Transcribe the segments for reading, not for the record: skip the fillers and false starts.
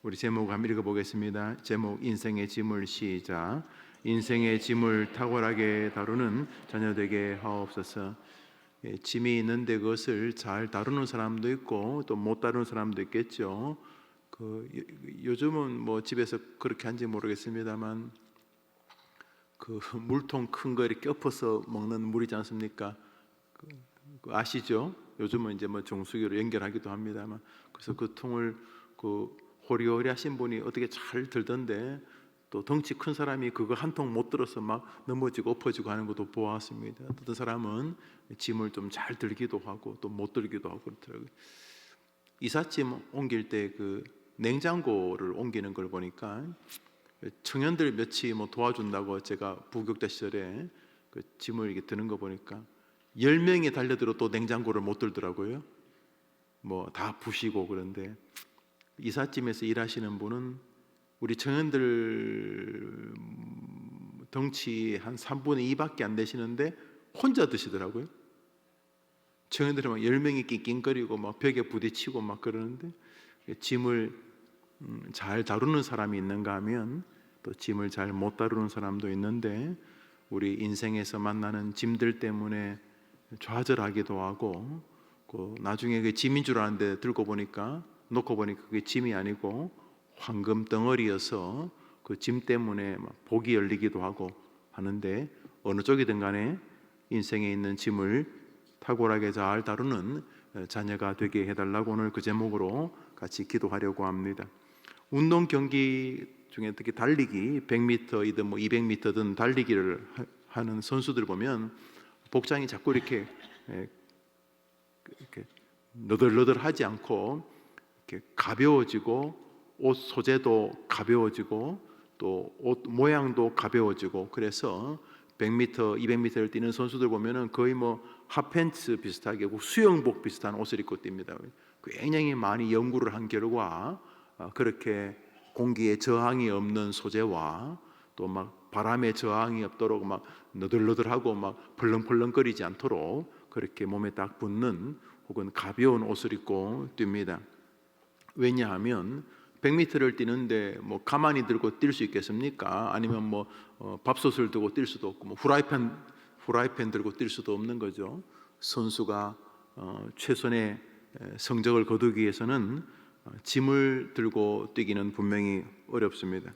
우리 제목 한번 읽어보겠습니다. 제목 인생의 짐을 시작. 인생의 짐을 탁월하게 다루는 자녀 되게 하옵소서. 짐이 있는데 그것을 잘 다루는 사람도 있고 또 못 다루는 사람도 있겠죠. 요즘은 뭐 집에서 그렇게 한지 모르겠습니다만 그 물통 큰 거 이렇게 엎어서 먹는 물이지 않습니까? 아시죠? 요즘은 이제 뭐 정수기로 연결하기도 합니다만, 그래서 그 통을 호리호리 하신 분이 어떻게 잘 들던데, 또 덩치 큰 사람이 그거 한 통 못 들어서 막 넘어지고 엎어지고 하는 것도 보았습니다. 어떤 사람은 짐을 좀 잘 들기도 하고 또 못 들기도 하고 그렇더라고요. 이삿짐 옮길 때 그 냉장고를 옮기는 걸 보니까 청년들 몇이 뭐 도와준다고, 제가 부교육자 시절에 그 짐을 이렇게 드는 거 보니까 10명이 달려들어도 냉장고를 못 들더라고요. 뭐 다 부시고. 그런데 이삿짐에서 일하시는 분은 우리 청년들 덩치 한 3분의 2밖에 안 되시는데 혼자 드시더라고요. 청년들이 막 10명이 낑낑거리고 막 벽에 부딪히고 막 그러는데, 짐을 잘 다루는 사람이 있는가 하면 또 짐을 잘 못 다루는 사람도 있는데, 우리 인생에서 만나는 짐들 때문에 좌절하기도 하고, 나중에 그 짐인 줄 아는데 놓고 보니까 그게 짐이 아니고 황금 덩어리여서 그 짐 때문에 복이 열리기도 하고 하는데, 어느 쪽이든 간에 인생에 있는 짐을 탁월하게 잘 다루는 자녀가 되게 해달라고 오늘 그 제목으로 같이 기도하려고 합니다. 운동 경기 중에 특히 달리기 100m이든 뭐 200m든 달리기를 하는 선수들 보면 복장이 자꾸 이렇게 너덜너덜하지 않고 이렇게 가벼워지고, 옷 소재도 가벼워지고 또 옷 모양도 가벼워지고, 그래서 100m, 200m를 뛰는 선수들 보면은 거의 뭐 핫팬츠 비슷하게 수영복 비슷한 옷을 입고 뜁니다. 굉장히 많이 연구를 한 결과 그렇게 공기에 저항이 없는 소재와 또 막 바람에 저항이 없도록 막 너덜너덜하고 막 벌렁벌렁거리지 않도록 그렇게 몸에 딱 붙는 혹은 가벼운 옷을 입고 뜁니다. 왜냐하면 100m를 뛰는데 뭐 가만히 들고 뛸 수 있겠습니까? 아니면 뭐 밥솥을 들고 뛸 수도 없고, 뭐 후라이팬 들고 뛸 수도 없는 거죠. 선수가 최선의 성적을 거두기 위해서는 짐을 들고 뛰기는 분명히 어렵습니다.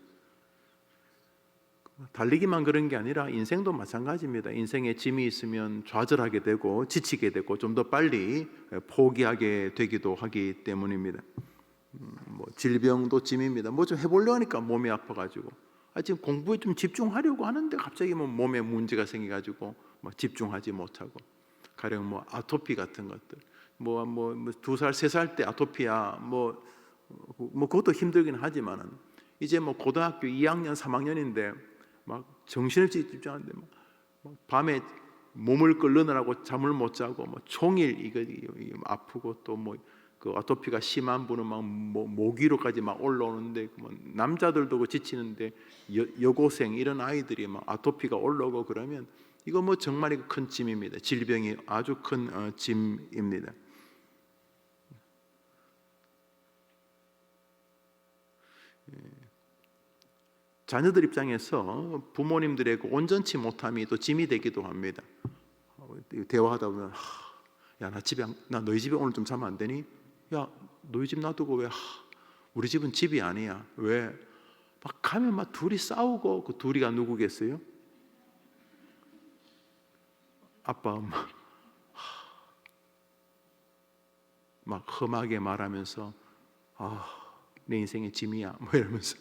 달리기만 그런 게 아니라 인생도 마찬가지입니다. 인생에 짐이 있으면 좌절하게 되고 지치게 되고 좀 더 빨리 포기하게 되기도 하기 때문입니다. 뭐 질병도 짐입니다. 뭐 좀 해보려고 하니까 몸이 아파가지고, 지금 공부에 좀 집중하려고 하는데 갑자기 뭐 몸에 문제가 생겨가지고 막 집중하지 못하고, 가령 뭐 아토피 같은 것들, 뭐 2살, 3살 때 아토피야 뭐 그것도 힘들긴 하지만은, 이제 뭐 고등학교 2학년, 3학년인데 막 정신을 집중하는데 막 밤에 몸을 끌느라고 잠을 못 자고 뭐 종일 이거 아프고, 또 뭐 그 아토피가 심한 분은 막 목 위로까지 막 올라오는데, 뭐 남자들도 지치는데 여고생 이런 아이들이 막 아토피가 올라오고 그러면 이거 뭐 정말 큰 짐입니다. 질병이 아주 큰 짐입니다. 자녀들 입장에서 부모님들의 그 온전치 못함이 또 짐이 되기도 합니다. 대화하다 보면 야, 나 너희 집에 오늘 좀 자면 안 되니? 야, 너희 집 놔두고 왜? 우리 집은 집이 아니야. 왜? 막 가면 막 둘이 싸우고, 그 둘이가 누구겠어요? 아빠, 엄마. 막 험하게 말하면서 내 인생의 짐이야 뭐 이러면서,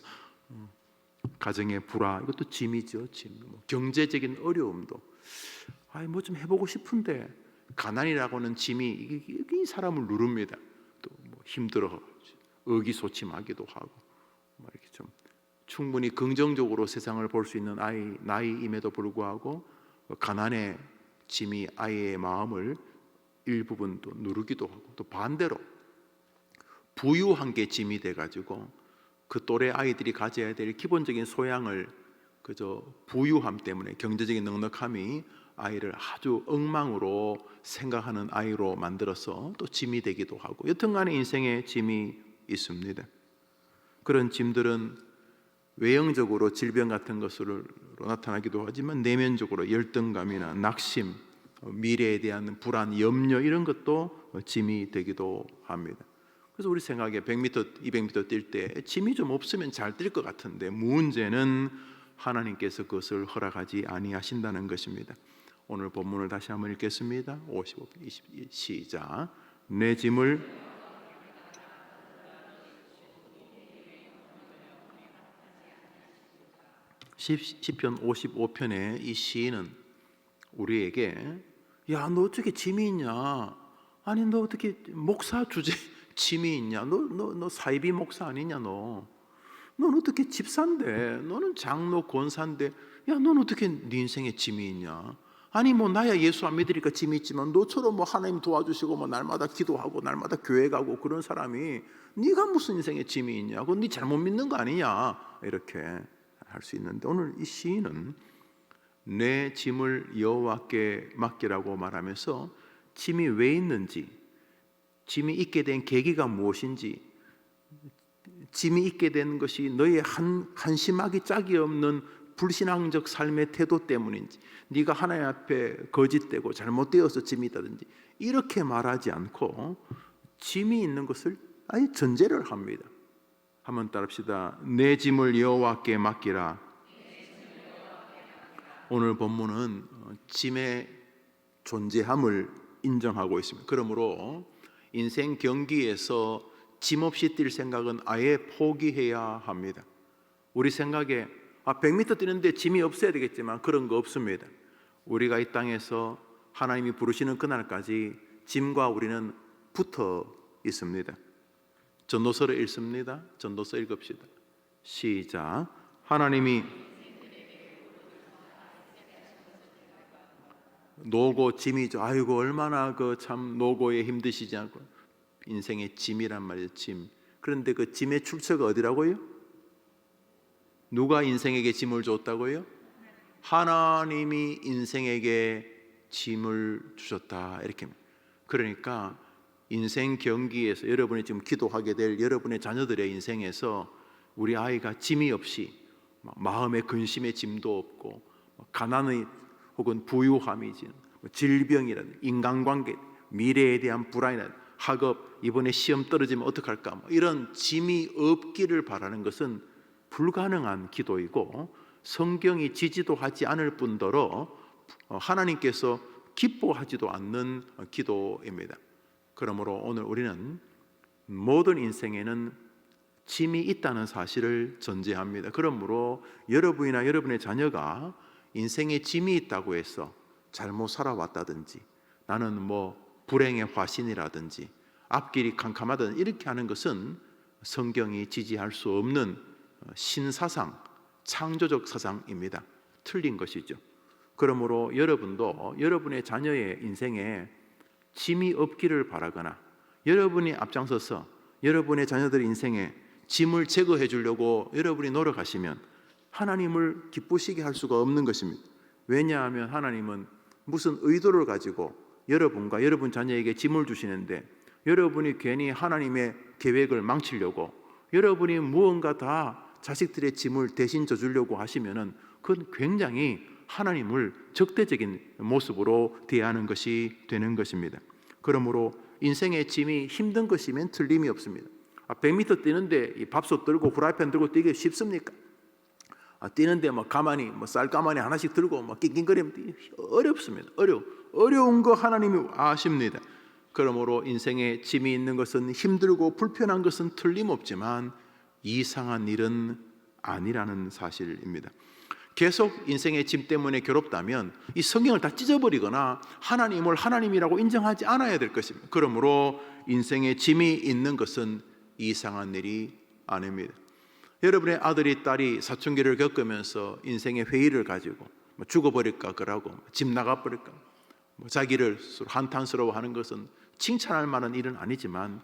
가정의 불화, 이것도 짐이죠. 짐. 뭐 경제적인 어려움도 뭐 좀 해보고 싶은데, 가난이라고는 짐이 이 사람을 누릅니다. 또 뭐 힘들어 의기소침하기도 하고, 이렇게 좀 충분히 긍정적으로 세상을 볼 수 있는 나이임에도 불구하고 가난의 짐이 아이의 마음을 일부분 또 누르기도 하고, 또 반대로 부유한 게 짐이 돼가지고 그 또래 아이들이 가져야 될 기본적인 소양을 그저 부유함 때문에, 경제적인 넉넉함이 아이를 아주 엉망으로 생각하는 아이로 만들어서 또 짐이 되기도 하고, 여튼간에 인생에 짐이 있습니다. 그런 짐들은 외형적으로 질병 같은 것으로 나타나기도 하지만 내면적으로 열등감이나 낙심, 미래에 대한 불안, 염려 이런 것도 짐이 되기도 합니다. 그래서 우리 생각에 100m, 200m 뛸 때 짐이 좀 없으면 잘 뛸 것 같은데 문제는 하나님께서 그것을 허락하지 아니하신다는 것입니다. 오늘 본문을 다시 한번 읽겠습니다. 55, 22 시작. 내 짐을 시편 55편의 이 시인은 우리에게 야, 너 어떻게 짐이 있냐? 아니, 너 어떻게 목사 주제 짐이 있냐? 너 사이비 목사 아니냐? 넌 어떻게 집사인데? 너는 장로 권사인데? 야, 넌 어떻게 네 인생에 짐이 있냐? 아니, 뭐 나야 예수 안 믿으니까 짐이 있지만 너처럼 뭐 하나님 도와주시고 뭐 날마다 기도하고 날마다 교회 가고 그런 사람이 네가 무슨 인생에 짐이 있냐? 그건 네 잘못 믿는 거 아니냐? 이렇게 할 수 있는데 오늘 이 시인은 내 짐을 여호와께 맡기라고 말하면서 짐이 왜 있는지, 짐이 있게 된 계기가 무엇인지, 짐이 있게 된 것이 너의 한심하기 짝이 없는 불신앙적 삶의 태도 때문인지, 네가 하나님 앞에 거짓되고 잘못되어서 짐이 있다든지 이렇게 말하지 않고 짐이 있는 것을 아예 전제를 합니다. 한번 따라합시다. 내 짐을 여호와께 맡기라. 오늘 본문은 짐의 존재함을 인정하고 있습니다. 그러므로 인생 경기에서 짐 없이 뛸 생각은 아예 포기해야 합니다. 우리 생각에 100m 뛰는데 짐이 없어야 되겠지만 그런 거 없습니다. 우리가 이 땅에서 하나님이 부르시는 그날까지 짐과 우리는 붙어 있습니다. 전도서를 읽습니다. 전도서 읽읍시다. 시작. 하나님이 노고 짐이죠. 아이고 얼마나 그 참 노고에 힘드시지 않고 인생의 짐이란 말이에요. 짐. 그런데 그 짐의 출처가 어디라고요? 누가 인생에게 짐을 줬다고요? 하나님이 인생에게 짐을 주셨다. 이렇게. 그러니까 인생 경기에서 여러분이 지금 기도하게 될 여러분의 자녀들의 인생에서 우리 아이가 짐이 없이 마음의 근심의 짐도 없고 가난의 혹은 부유함이지 질병이라든 인간관계, 미래에 대한 불안이라든 학업, 이번에 시험 떨어지면 어떡할까 이런 짐이 없기를 바라는 것은 불가능한 기도이고 성경이 지지도 하지 않을 뿐더러 하나님께서 기뻐하지도 않는 기도입니다. 그러므로 오늘 우리는 모든 인생에는 짐이 있다는 사실을 전제합니다. 그러므로 여러분이나 여러분의 자녀가 인생에 짐이 있다고 해서 잘못 살아왔다든지 나는 뭐 불행의 화신이라든지 앞길이 캄캄하다든지 이렇게 하는 것은 성경이 지지할 수 없는 신사상, 창조적 사상입니다. 틀린 것이죠. 그러므로 여러분도 여러분의 자녀의 인생에 짐이 없기를 바라거나 여러분이 앞장서서 여러분의 자녀들의 인생에 짐을 제거해 주려고 여러분이 노력하시면 하나님을 기쁘시게 할 수가 없는 것입니다. 왜냐하면 하나님은 무슨 의도를 가지고 여러분과 여러분 자녀에게 짐을 주시는데 여러분이 괜히 하나님의 계획을 망치려고 여러분이 무언가 다 자식들의 짐을 대신 져주려고 하시면은 그건 굉장히 하나님을 적대적인 모습으로 대하는 것이 되는 것입니다. 그러므로 인생의 짐이 힘든 것이면 틀림이 없습니다. 100m 뛰는데 이 밥솥 들고 후라이팬 들고 뛰기 쉽습니까? 뛰는데 뭐 가만히 쌀가마니 하나씩 들고 낑낑거리면 어렵습니다. 어려운 거 하나님이 아십니다. 그러므로 인생에 짐이 있는 것은 힘들고 불편한 것은 틀림없지만 이상한 일은 아니라는 사실입니다. 계속 인생의 짐 때문에 괴롭다면 이 성경을 다 찢어버리거나 하나님을 하나님이라고 인정하지 않아야 될 것입니다. 그러므로 인생의 짐이 있는 것은 이상한 일이 아닙니다. 여러분의 아들이 딸이 사춘기를 겪으면서 인생의 회의를 가지고 죽어버릴까 그러고 집 나가버릴까 자기를 한탄스러워하는 것은 칭찬할 만한 일은 아니지만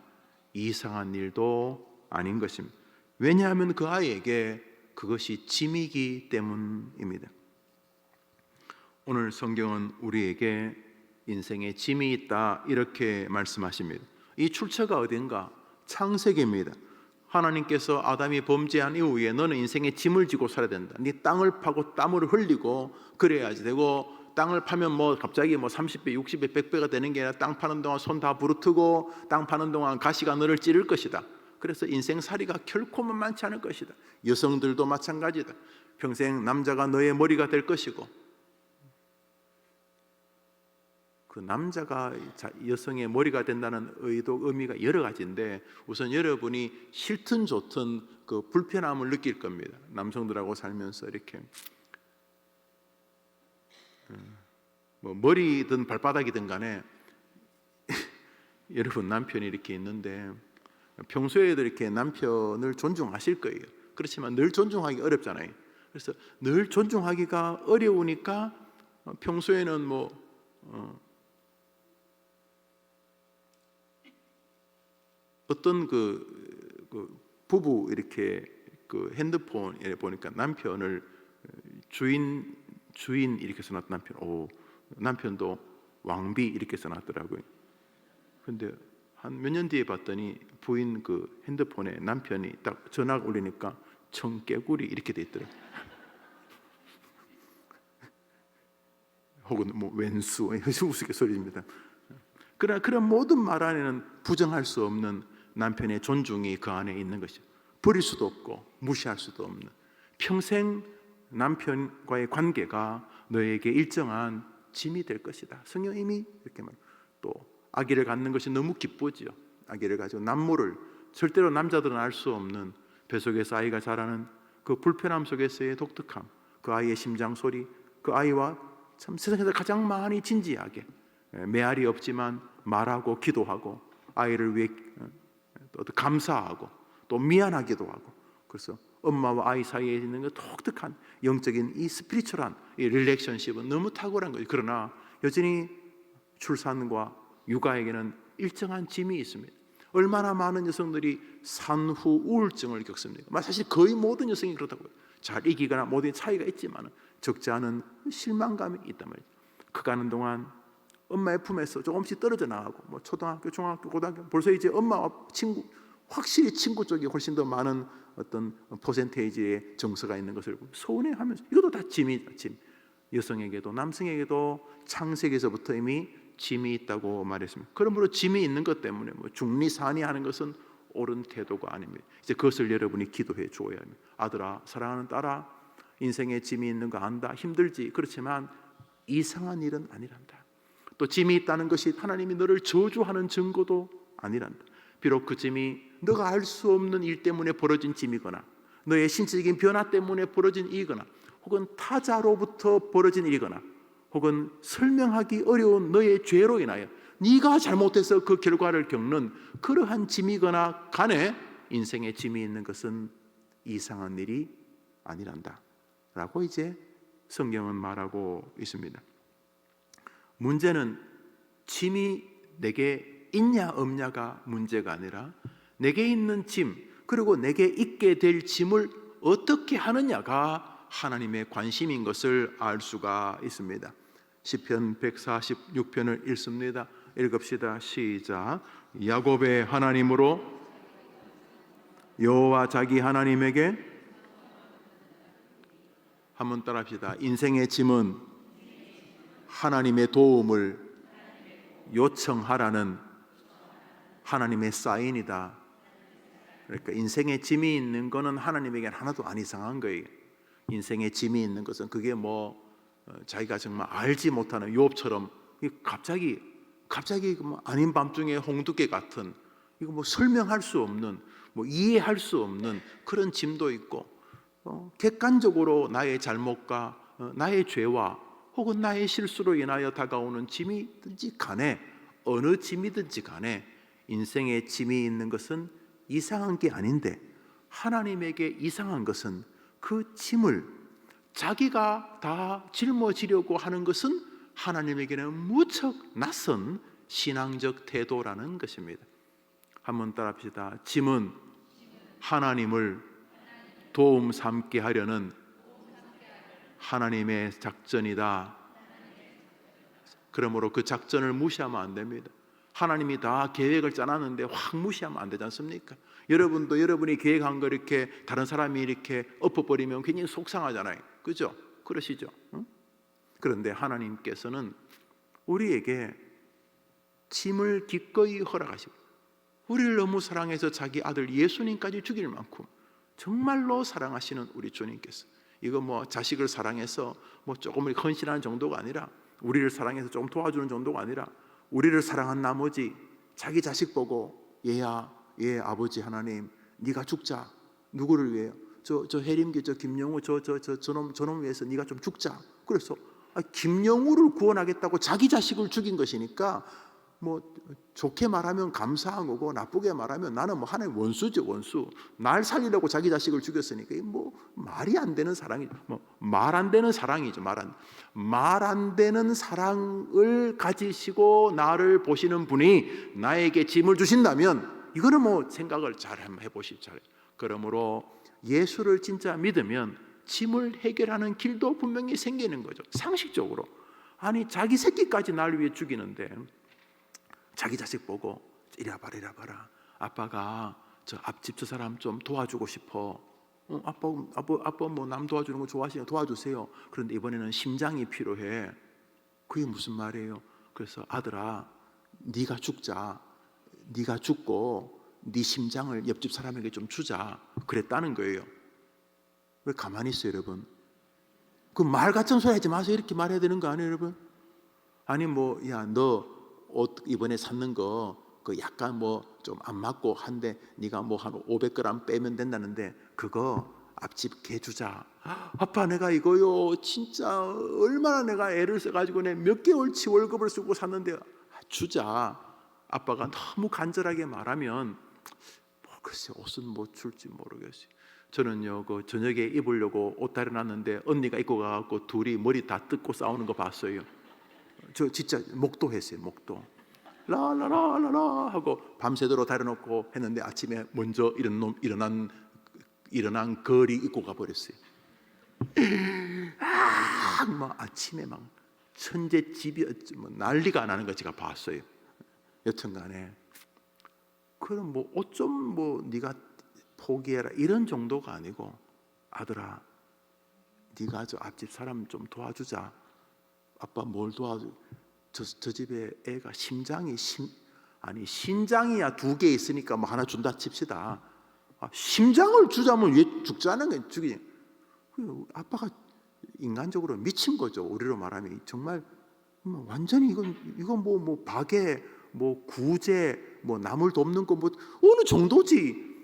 이상한 일도 아닌 것입니다. 왜냐하면 그 아이에게 그것이 짐이기 때문입니다. 오늘 성경은 우리에게 인생에 짐이 있다 이렇게 말씀하십니다. 이 출처가 어딘가? 창세기입니다. 하나님께서 아담이 범죄한 이후에 너는 인생의 짐을 지고 살아야 된다. 네 땅을 파고 땀을 흘리고 그래야지 되고, 땅을 파면 뭐 갑자기 뭐 30배, 60배, 100배가 되는 게 아니라 땅 파는 동안 손 다 부르트고 땅 파는 동안 가시가 너를 찌를 것이다. 그래서 인생살이가 결코 만만치 않을 것이다. 여성들도 마찬가지다. 평생 남자가 너의 머리가 될 것이고, 그 남자가 여성의 머리가 된다는 의미가 여러 가지인데, 우선 여러분이 싫든 좋든 그 불편함을 느낄 겁니다. 남성들하고 살면서 이렇게 뭐 머리든 발바닥이든 간에 여러분 남편이 이렇게 있는데 평소에도 이렇게 남편을 존중하실 거예요. 그렇지만 늘 존중하기 어렵잖아요. 그래서 늘 존중하기가 어려우니까 평소에는 어떤 그 부부 이렇게 그 핸드폰에 보니까 남편을 주인 이렇게 써놨던 남편도 왕비 이렇게 써놨더라고요. 근데 한 몇 년 뒤에 봤더니 부인 그 핸드폰에 남편이 딱 전화가 울리니까 청개구리 이렇게 돼 있더라고요. 혹은 뭐 왼수 우스갯소리입니다. 그러나 그런 모든 말 안에는 부정할 수 없는 남편의 존중이 그 안에 있는 것이죠. 버릴 수도 없고 무시할 수도 없는, 평생 남편과의 관계가 너에게 일정한 짐이 될 것이다. 성령님이 이렇게 말. 또 아기를 갖는 것이 너무 기쁘지요. 아기를 가지고 남모를, 절대로 남자들은 알 수 없는 뱃속에서 아이가 자라는 그 불편함 속에서의 독특함, 그 아이의 심장 소리, 그 아이와 참 세상에서 가장 많이 진지하게, 메아리 없지만 말하고 기도하고 아이를 위해 또 감사하고 또 미안하기도 하고, 그래서 엄마와 아이 사이에 있는 그 독특한 영적인 이 스피리추얼한 이 릴레이션십은 너무 탁월한 거예요. 그러나 여전히 출산과 육아에게는 일정한 짐이 있습니다. 얼마나 많은 여성들이 산후 우울증을 겪습니까? 사실 거의 모든 여성이 그렇다고요. 잘 이기거나 모든 차이가 있지만 적지 않은 실망감이 있단 말이죠. 커가는 동안 엄마의 품에서 조금씩 떨어져 나가고, 뭐 초등학교, 중학교, 고등학교, 벌써 이제 엄마와 친구, 확실히 친구 쪽이 훨씬 더 많은 어떤 퍼센테이지의 정서가 있는 것을 서운해하면서, 이것도 다 짐이다. 짐. 여성에게도 남성에게도 창세기에서부터 이미 짐이 있다고 말했습니다. 그러므로 짐이 있는 것 때문에 뭐 중리산이 하는 것은 옳은 태도가 아닙니다. 이제 그것을 여러분이 기도해 주어야 합니다. 아들아, 사랑하는 딸아, 인생에 짐이 있는 거 안다. 힘들지. 그렇지만 이상한 일은 아니란다. 또 짐이 있다는 것이 하나님이 너를 저주하는 증거도 아니란다. 비록 그 짐이 너가 알 수 없는 일 때문에 벌어진 짐이거나, 너의 신체적인 변화 때문에 벌어진 일이거나, 혹은 타자로부터 벌어진 일이거나, 혹은 설명하기 어려운 너의 죄로 인하여 네가 잘못해서 그 결과를 겪는 그러한 짐이거나 간에 인생에 짐이 있는 것은 이상한 일이 아니란다 라고 이제 성경은 말하고 있습니다. 문제는 짐이 내게 있냐 없냐가 문제가 아니라 내게 있는 짐, 그리고 내게 있게 될 짐을 어떻게 하느냐가 하나님의 관심인 것을 알 수가 있습니다. 시편 146편을 읽습니다. 읽읍시다. 시작. 야곱의 하나님으로 여호와 자기 하나님에게, 한번 따라합시다. 인생의 짐은 하나님의 도움을 요청하라는 하나님의 사인이다. 그러니까 인생의 짐이 있는 것은 하나님에게 하나도 안 이상한 거예요. 인생의 짐이 있는 것은 그게 뭐 자기가 정말 알지 못하는 욥처럼 갑자기 뭐 아닌 밤중에 홍두깨 같은, 이거 뭐 설명할 수 없는, 뭐 이해할 수 없는 그런 짐도 있고, 객관적으로 나의 잘못과 나의 죄와 혹은 나의 실수로 인하여 다가오는 짐이든지 간에, 어느 짐이든지 간에 인생의 짐이 있는 것은 이상한 게 아닌데, 하나님에게 이상한 것은 그 짐을 자기가 다 짊어지려고 하는 것은 하나님에게는 무척 낯선 신앙적 태도라는 것입니다. 한번 따라합시다. 짐은 하나님을 도움 삼게 하려는 하나님의 작전이다. 그러므로 그 작전을 무시하면 안 됩니다. 하나님이 다 계획을 짜놨는데 확 무시하면 안 되지 않습니까? 여러분도 여러분이 계획한 거 이렇게 다른 사람이 이렇게 엎어버리면 굉장히 속상하잖아요. 그죠? 그러시죠? 응? 그런데 하나님께서는 우리에게 짐을 기꺼이 허락하시고 우리를 너무 사랑해서 자기 아들 예수님까지 죽일 만큼 정말로 사랑하시는 우리 주님께서, 이거 뭐 자식을 사랑해서 뭐 조금 헌신하는 정도가 아니라, 우리를 사랑해서 조금 도와주는 정도가 아니라, 우리를 사랑한 나머지 자기 자식 보고 얘야, 얘 아버지 하나님, 네가 죽자. 누구를 위해요? 저 해림기, 저 김영우, 저놈 위해서 네가 좀 죽자. 그래서 김영우를 구원하겠다고 자기 자식을 죽인 것이니까 뭐 좋게 말하면 감사한 거고, 나쁘게 말하면 나는 뭐 하나님 원수죠, 원수. 날 살리려고 자기 자식을 죽였으니까 뭐 말이 안 되는 사랑이, 뭐 말 안 되는 사랑이죠. 말 안 되는 사랑을 가지시고 나를 보시는 분이 나에게 짐을 주신다면 이거는 뭐 생각을 잘 한번 해보십시오. 그러므로 예수를 진짜 믿으면 짐을 해결하는 길도 분명히 생기는 거죠. 상식적으로. 아니 자기 새끼까지 날 위해 죽이는데 자기 자식 보고 이리 봐라. 아빠가 저 앞집 저 사람 좀 도와주고 싶어. 아빠 뭐 남 도와주는 거 좋아하시니까 도와주세요. 그런데 이번에는 심장이 필요해. 그게 무슨 말이에요? 그래서 아들아, 네가 죽자. 네가 죽고 네 심장을 옆집 사람에게 좀 주자. 그랬다는 거예요. 왜 가만히 있어요, 여러분? 그 말 같은 소리 하지 마세요. 이렇게 말해야 되는 거 아니에요, 여러분? 아니 뭐 야, 너 옷 이번에 샀는 거 그 약간 뭐 좀 안 맞고 한데 네가 뭐 한 500g 빼면 된다는데 그거 앞집 개 주자. 아빠 내가 이거요 진짜 얼마나 내가 애를 써가지고 내 몇 개월치 월급을 쓰고 샀는데 주자. 아빠가 너무 간절하게 말하면 뭐 글쎄 옷은 뭐 줄지 모르겠어요. 저는요 그 저녁에 입으려고 옷 다려놨는데 언니가 입고 가갖고 둘이 머리 다 뜯고 싸우는 거 봤어요. 저 진짜 목도했어요. 목도 라라라라라 하고 밤새도록 다려놓고 했는데 아침에 먼저 일어난 거리 입고 가버렸어요. 막 아침에 막 천재 집이 뭐 난리가 나는 거 제가 봤어요. 여튼간에 그럼 뭐 옷 좀 뭐 네가 포기해라 이런 정도가 아니고 아들아 네가 저 앞집 사람 좀 도와주자. 아빠 뭘 도와줘? 저 집에 애가 신장이야 2개 있으니까 뭐 하나 준다 칩시다. 심장을 주자면 왜 죽자는 게 죽이지? 아빠가 인간적으로 미친 거죠. 우리로 말하면 정말 완전히 이건 뭐 박애, 뭐 구제, 뭐 남을 돕는 거 뭐 어느 정도지.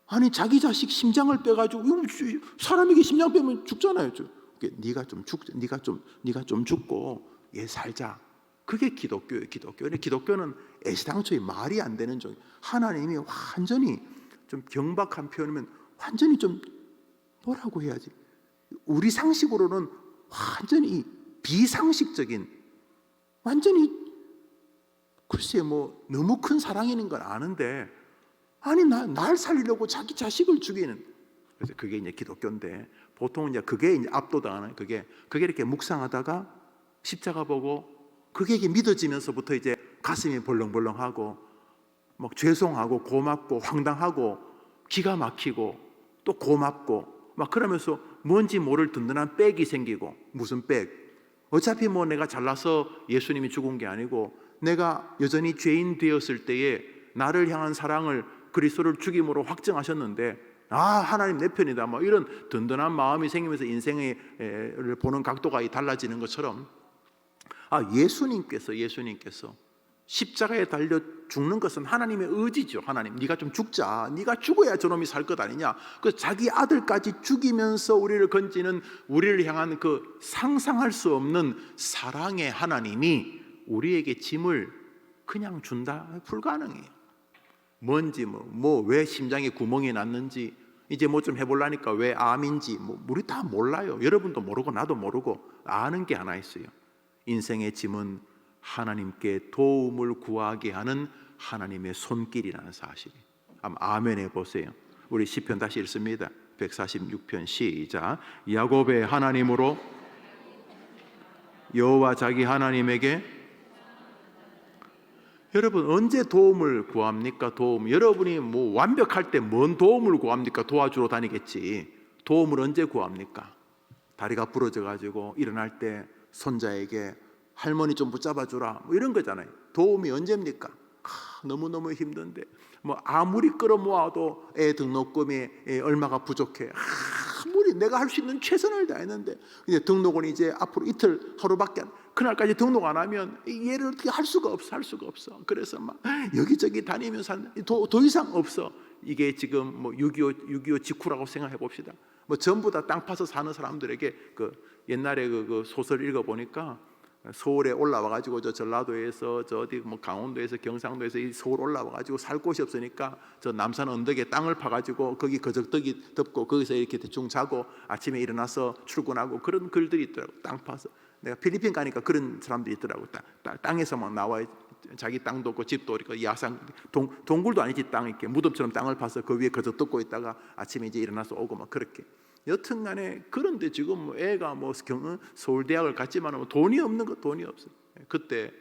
아니 자기 자식 심장을 빼가지고 사람에게 심장 빼면 죽잖아요. 네가 좀 죽고 얘 살자. 그게 기독교예요. 기독교는 애시당초에 말이 안 되는 종. 하나님이 완전히 좀 경박한 표현이면 완전히 좀 뭐라고 해야지? 우리 상식으로는 완전히 비상식적인, 완전히 글쎄 뭐 너무 큰 사랑이는 건 아는데 아니 날 살리려고 자기 자식을 죽이는. 그래서 그게 이제 기독교인데 보통 이제 그게 이제 압도당하는 그게 이렇게 묵상하다가 십자가 보고 그게 믿어지면서부터 이제 가슴이 벌렁벌렁하고 막 죄송하고 고맙고 황당하고 기가 막히고 또 고맙고 막 그러면서 뭔지 모를 든든한 백이 생기고. 무슨 백? 어차피 뭐 내가 잘나서 예수님이 죽은 게 아니고 내가 여전히 죄인 되었을 때에 나를 향한 사랑을 그리스도를 죽임으로 확증하셨는데 하나님 내 편이다 뭐 이런 든든한 마음이 생기면서 인생을 보는 각도가 달라지는 것처럼 예수님께서 십자가에 달려 죽는 것은 하나님의 의지죠. 하나님 네가 좀 죽자. 네가 죽어야 저놈이 살 것 아니냐. 그 자기 아들까지 죽이면서 우리를 건지는, 우리를 향한 그 상상할 수 없는 사랑의 하나님이 우리에게 짐을 그냥 준다? 불가능해요. 뭔지 왜 심장에 구멍이 났는지 이제 뭐 좀 해보려니까 왜 암인지 우리 다 몰라요. 여러분도 모르고 나도 모르고. 아는 게 하나 있어요. 인생의 짐은 하나님께 도움을 구하게 하는 하나님의 손길이라는 사실. 한번 아멘 해보세요. 우리 시편 다시 읽습니다. 146편 시작. 야곱의 하나님으로 여호와 자기 하나님에게 여러분 언제 도움을 구합니까? 여러분이 뭐 완벽할 때 뭔 도움을 구합니까? 도와주러 다니겠지. 도움을 언제 구합니까? 다리가 부러져 가지고 일어날 때 손자에게 할머니 좀 붙잡아 주라 뭐 이런 거잖아요. 도움이 언제입니까? 너무너무 힘든데 뭐 아무리 끌어모아도 애 등록금이 얼마가 부족해. 아무리 내가 할 수 있는 최선을 다했는데 근데 등록은 이제 앞으로 이틀 하루밖에 그날까지 등록 안 하면 얘를 어떻게 할 수가 없어. 그래서 막 여기저기 다니면서 더 이상 없어. 이게 지금 뭐 6.25 직후라고 생각해 봅시다. 뭐 전부 다 땅 파서 사는 사람들에게 그 옛날에 그 소설 읽어 보니까 서울에 올라와 가지고 저 전라도에서 저 어디 뭐 강원도에서 경상도에서 이 서울 올라와 가지고 살 곳이 없으니까 저 남산 언덕에 땅을 파 가지고 거기 거적더기 덮고 거기서 이렇게 대충 자고 아침에 일어나서 출근하고 그런 글들이 있더라고. 땅 파서 내가 필리핀 가니까 그런 사람들이 있더라고. 땅에서 막 나와 자기 땅도 없고 집도 없고 야상 동굴도 아니지 땅 이렇게 무덤처럼 땅을 파서 그 위에 거적듣고 있다가 아침에 이제 일어나서 오고 막 그렇게. 여튼간에 그런데 지금 뭐 애가 뭐 서울대학을 갔지만 돈이 없는 거 돈이 없어. 그때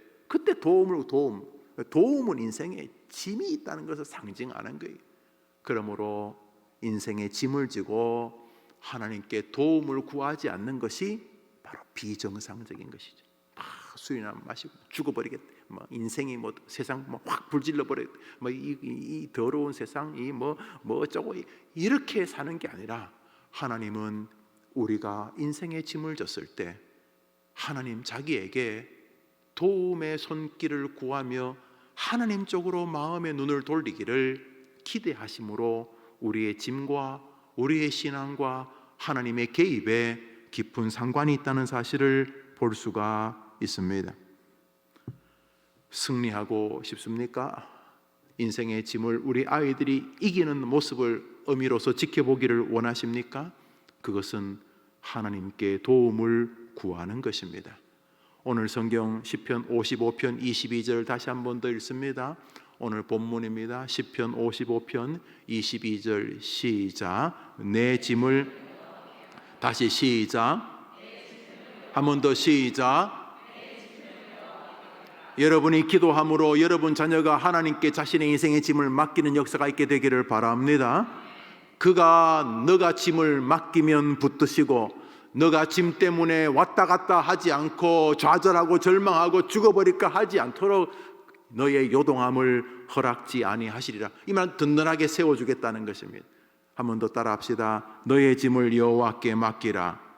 도움은 인생에 짐이 있다는 것을 상징하는 거예요. 그러므로 인생에 짐을 지고 하나님께 도움을 구하지 않는 것이 바로 비정상적인 것이죠. 술이나 마시고 죽어버리겠다. 뭐 인생이 뭐 세상 뭐 확 불질러 버려. 뭐 이 더러운 세상 뭐 어쩌고 이렇게 사는 게 아니라. 하나님은 우리가 인생의 짐을 졌을 때 하나님 자기에게 도움의 손길을 구하며 하나님 쪽으로 마음의 눈을 돌리기를 기대하심으로 우리의 짐과 우리의 신앙과 하나님의 개입에 깊은 상관이 있다는 사실을 볼 수가 있습니다. 승리하고 싶습니까? 인생의 짐을 우리 아이들이 이기는 모습을 의미로서 지켜보기를 원하십니까? 그것은 하나님께 도움을 구하는 것입니다. 오늘 성경 시편 55편 22절 다시 한 번 더 읽습니다. 오늘 본문입니다. 시편 55편 22절 시작. 내 짐을 다시 시작. 한 번 더 시작. 여러분이 기도함으로 여러분 자녀가 하나님께 자신의 인생의 짐을 맡기는 역사가 있게 되기를 바랍니다. 그가 너가 짐을 맡기면 붙드시고 너가 짐 때문에 왔다 갔다 하지 않고 좌절하고 절망하고 죽어버릴까 하지 않도록 너의 요동함을 허락지 아니하시리라. 이 말 든든하게 세워주겠다는 것입니다. 한 번 더 따라합시다. 너의 짐을 여호와께 맡기라.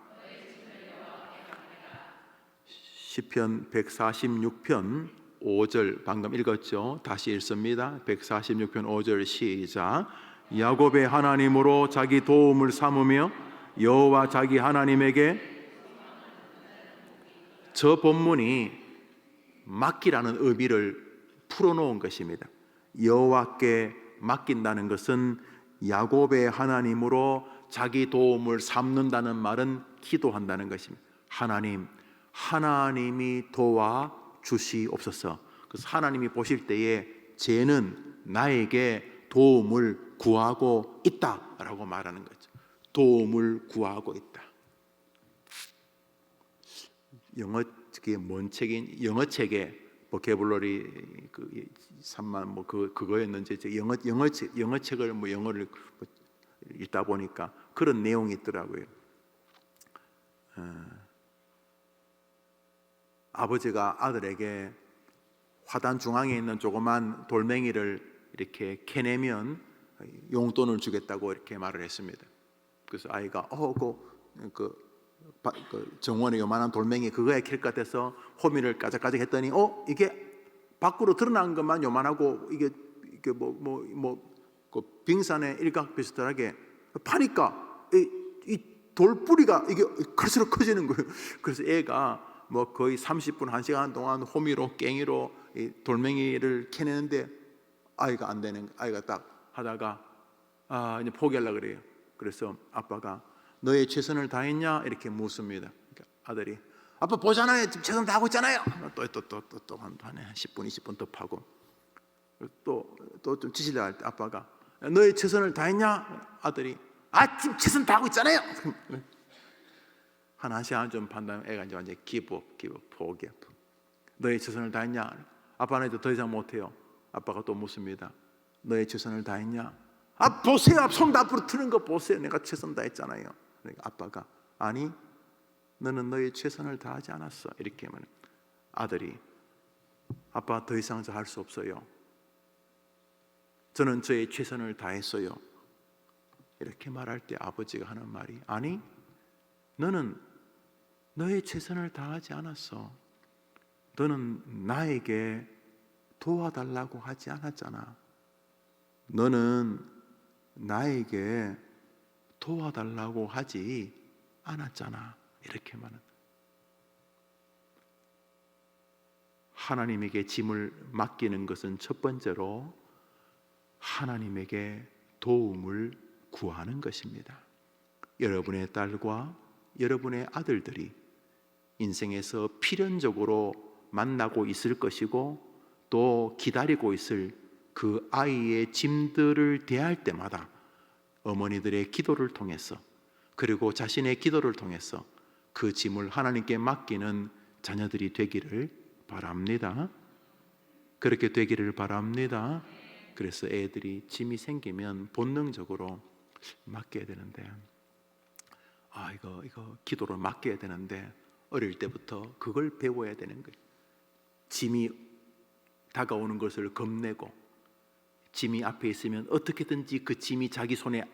시편 146편 5절 방금 읽었죠? 다시 읽습니다. 146편 5절 시작. 야곱의 하나님으로 자기 도움을 삼으며 여호와 자기 하나님에게. 저 본문이 맡기라는 의미를 풀어놓은 것입니다. 여호와께 맡긴다는 것은 야곱의 하나님으로 자기 도움을 삼는다는 말은 기도한다는 것입니다. 하나님이 도와주시옵소서. 그래서 하나님이 보실 때에 쟤는 나에게 도움을 구하고 있다라고 말하는 거죠. 도움을 구하고 있다. 영어책이 뭔 책인 영어 책에 보케블러리 그 3만 뭐 그거였는지 영어 책을 뭐 영어를 읽다 보니까 그런 내용이 있더라고요. 아버지가 아들에게 화단 중앙에 있는 조그만 돌멩이를 이렇게 캐내면 용돈을 주겠다고 이렇게 말을 했습니다. 그래서 아이가 그 정원에 요만한 돌멩이 그거에 캘 것 같아서 호미를 까작까작 했더니 이게 밖으로 드러난 것만 요만하고 이게 그 빙산의 일각 비슷하게 파니까 이 돌뿌리가 이게 갈수록 커지는 거예요. 그래서 애가 뭐 거의 30분 1시간 동안 호미로 깽이로 이 돌멩이를 캐내는데 아이가 안 되는, 아이가 딱 하다가 이제 포기하려고 그래요. 그래서 아빠가 너의 최선을 다했냐 이렇게 묻습니다. 그러니까 아들이 아빠 보잖아요, 지금 최선 다하고 있잖아요. 또 한 10분 20분 더 파고 또 좀 지시려 할 때 아빠가 너의 최선을 다했냐? 아들이 지금 최선 다하고 있잖아요. 한 시간 좀 판다면 애가 이제 완전 기복 포기. 너의 최선을 다했냐? 아빠는 이제 더 이상 못해요. 아빠가 또 묻습니다. 너의 최선을 다했냐? 아, 보세요. 손 앞으로 트는 거 보세요. 내가 최선 다했잖아요. 그러니까 아빠가 아니, 너는 너의 최선을 다하지 않았어. 이렇게 하면 아들이 아빠 더 이상 저 할 수 없어요. 저는 저의 최선을 다했어요. 이렇게 말할 때 아버지가 하는 말이 아니, 너는 너의 최선을 다하지 않았어. 너는 나에게 도와달라고 하지 않았잖아. 너는 나에게 도와달라고 하지 않았잖아. 이렇게 말은 하나님에게 짐을 맡기는 것은 첫 번째로 하나님에게 도움을 구하는 것입니다. 여러분의 딸과 여러분의 아들들이 인생에서 필연적으로 만나고 있을 것이고 또 기다리고 있을 그 아이의 짐들을 대할 때마다 어머니들의 기도를 통해서 그리고 자신의 기도를 통해서 그 짐을 하나님께 맡기는 자녀들이 되기를 바랍니다. 그렇게 되기를 바랍니다. 그래서 애들이 짐이 생기면 본능적으로 맡겨야 되는데 이거 기도로 맡겨야 되는데 어릴 때부터 그걸 배워야 되는 거예요. 짐이 다가오는 것을 겁내고 짐이 앞에 있으면 어떻게든지 그 짐이 자기 손에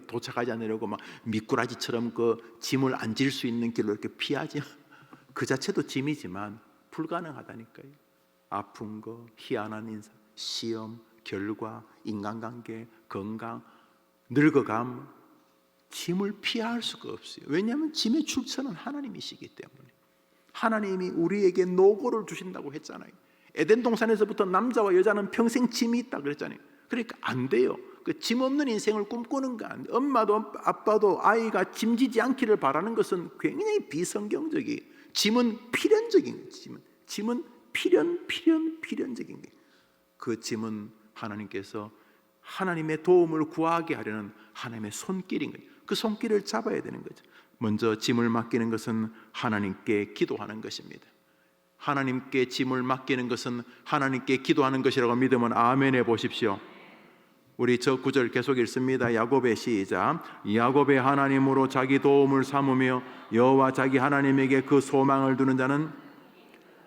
도착하지 않으려고 막 미꾸라지처럼 그 짐을 안 질 수 있는 길로 이렇게 피하지. 그 자체도 짐이지만 불가능하다니까요. 아픈 거, 희한한 인사, 시험, 결과, 인간관계, 건강, 늙어감, 짐을 피할 수가 없어요. 왜냐하면 짐의 출처는 하나님이시기 때문에. 하나님이 우리에게 노고를 주신다고 했잖아요. 에덴 동산에서부터 남자와 여자는 평생 짐이 있다 그랬잖아요. 그러니까 안 돼요. 그 짐 없는 인생을 꿈꾸는 거 안 돼. 엄마도 아빠도 아이가 짐지지 않기를 바라는 것은 굉장히 비성경적이에요. 짐은 필연적인 거예요. 짐은 필연적인 거예요. 그 짐은 하나님께서 하나님의 도움을 구하게 하려는 하나님의 손길인 거예요. 그 손길을 잡아야 되는 거죠. 먼저 짐을 맡기는 것은 하나님께 기도하는 것입니다. 하나님께 짐을 맡기는 것은 하나님께 기도하는 것이라고 믿으면 아멘 해보십시오. 우리 저 구절 계속 읽습니다. 야곱의 시작. 야곱의 하나님으로 자기 도움을 삼으며 여호와 자기 하나님에게 그 소망을 두는 자는,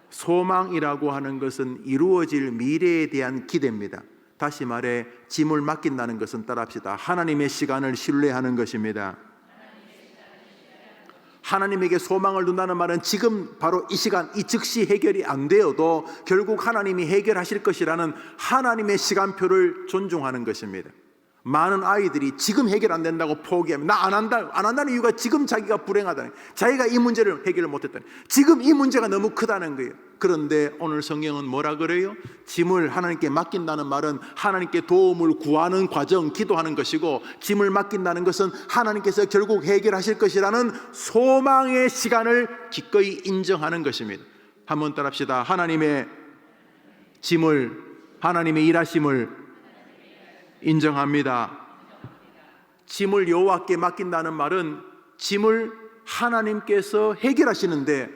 소망이라고 하는 것은 이루어질 미래에 대한 기대입니다. 다시 말해 짐을 맡긴다는 것은 따라합시다. 하나님의 시간을 신뢰하는 것입니다. 하나님에게 소망을 둔다는 말은 지금 바로 이 시간 이 즉시 해결이 안 되어도 결국 하나님이 해결하실 것이라는 하나님의 시간표를 존중하는 것입니다. 많은 아이들이 지금 해결 안 된다고 포기하면 나 안 한다는 이유가 지금 자기가 불행하다는, 자기가 이 문제를 해결을 못했다는, 지금 이 문제가 너무 크다는 거예요. 그런데 오늘 성경은 뭐라 그래요? 짐을 하나님께 맡긴다는 말은 하나님께 도움을 구하는 과정, 기도하는 것이고, 짐을 맡긴다는 것은 하나님께서 결국 해결하실 것이라는 소망의 시간을 기꺼이 인정하는 것입니다. 한번 따라합시다. 하나님의 짐을, 하나님의 일하심을 인정합니다. 짐을 여호와께 맡긴다는 말은 짐을 하나님께서 해결하시는데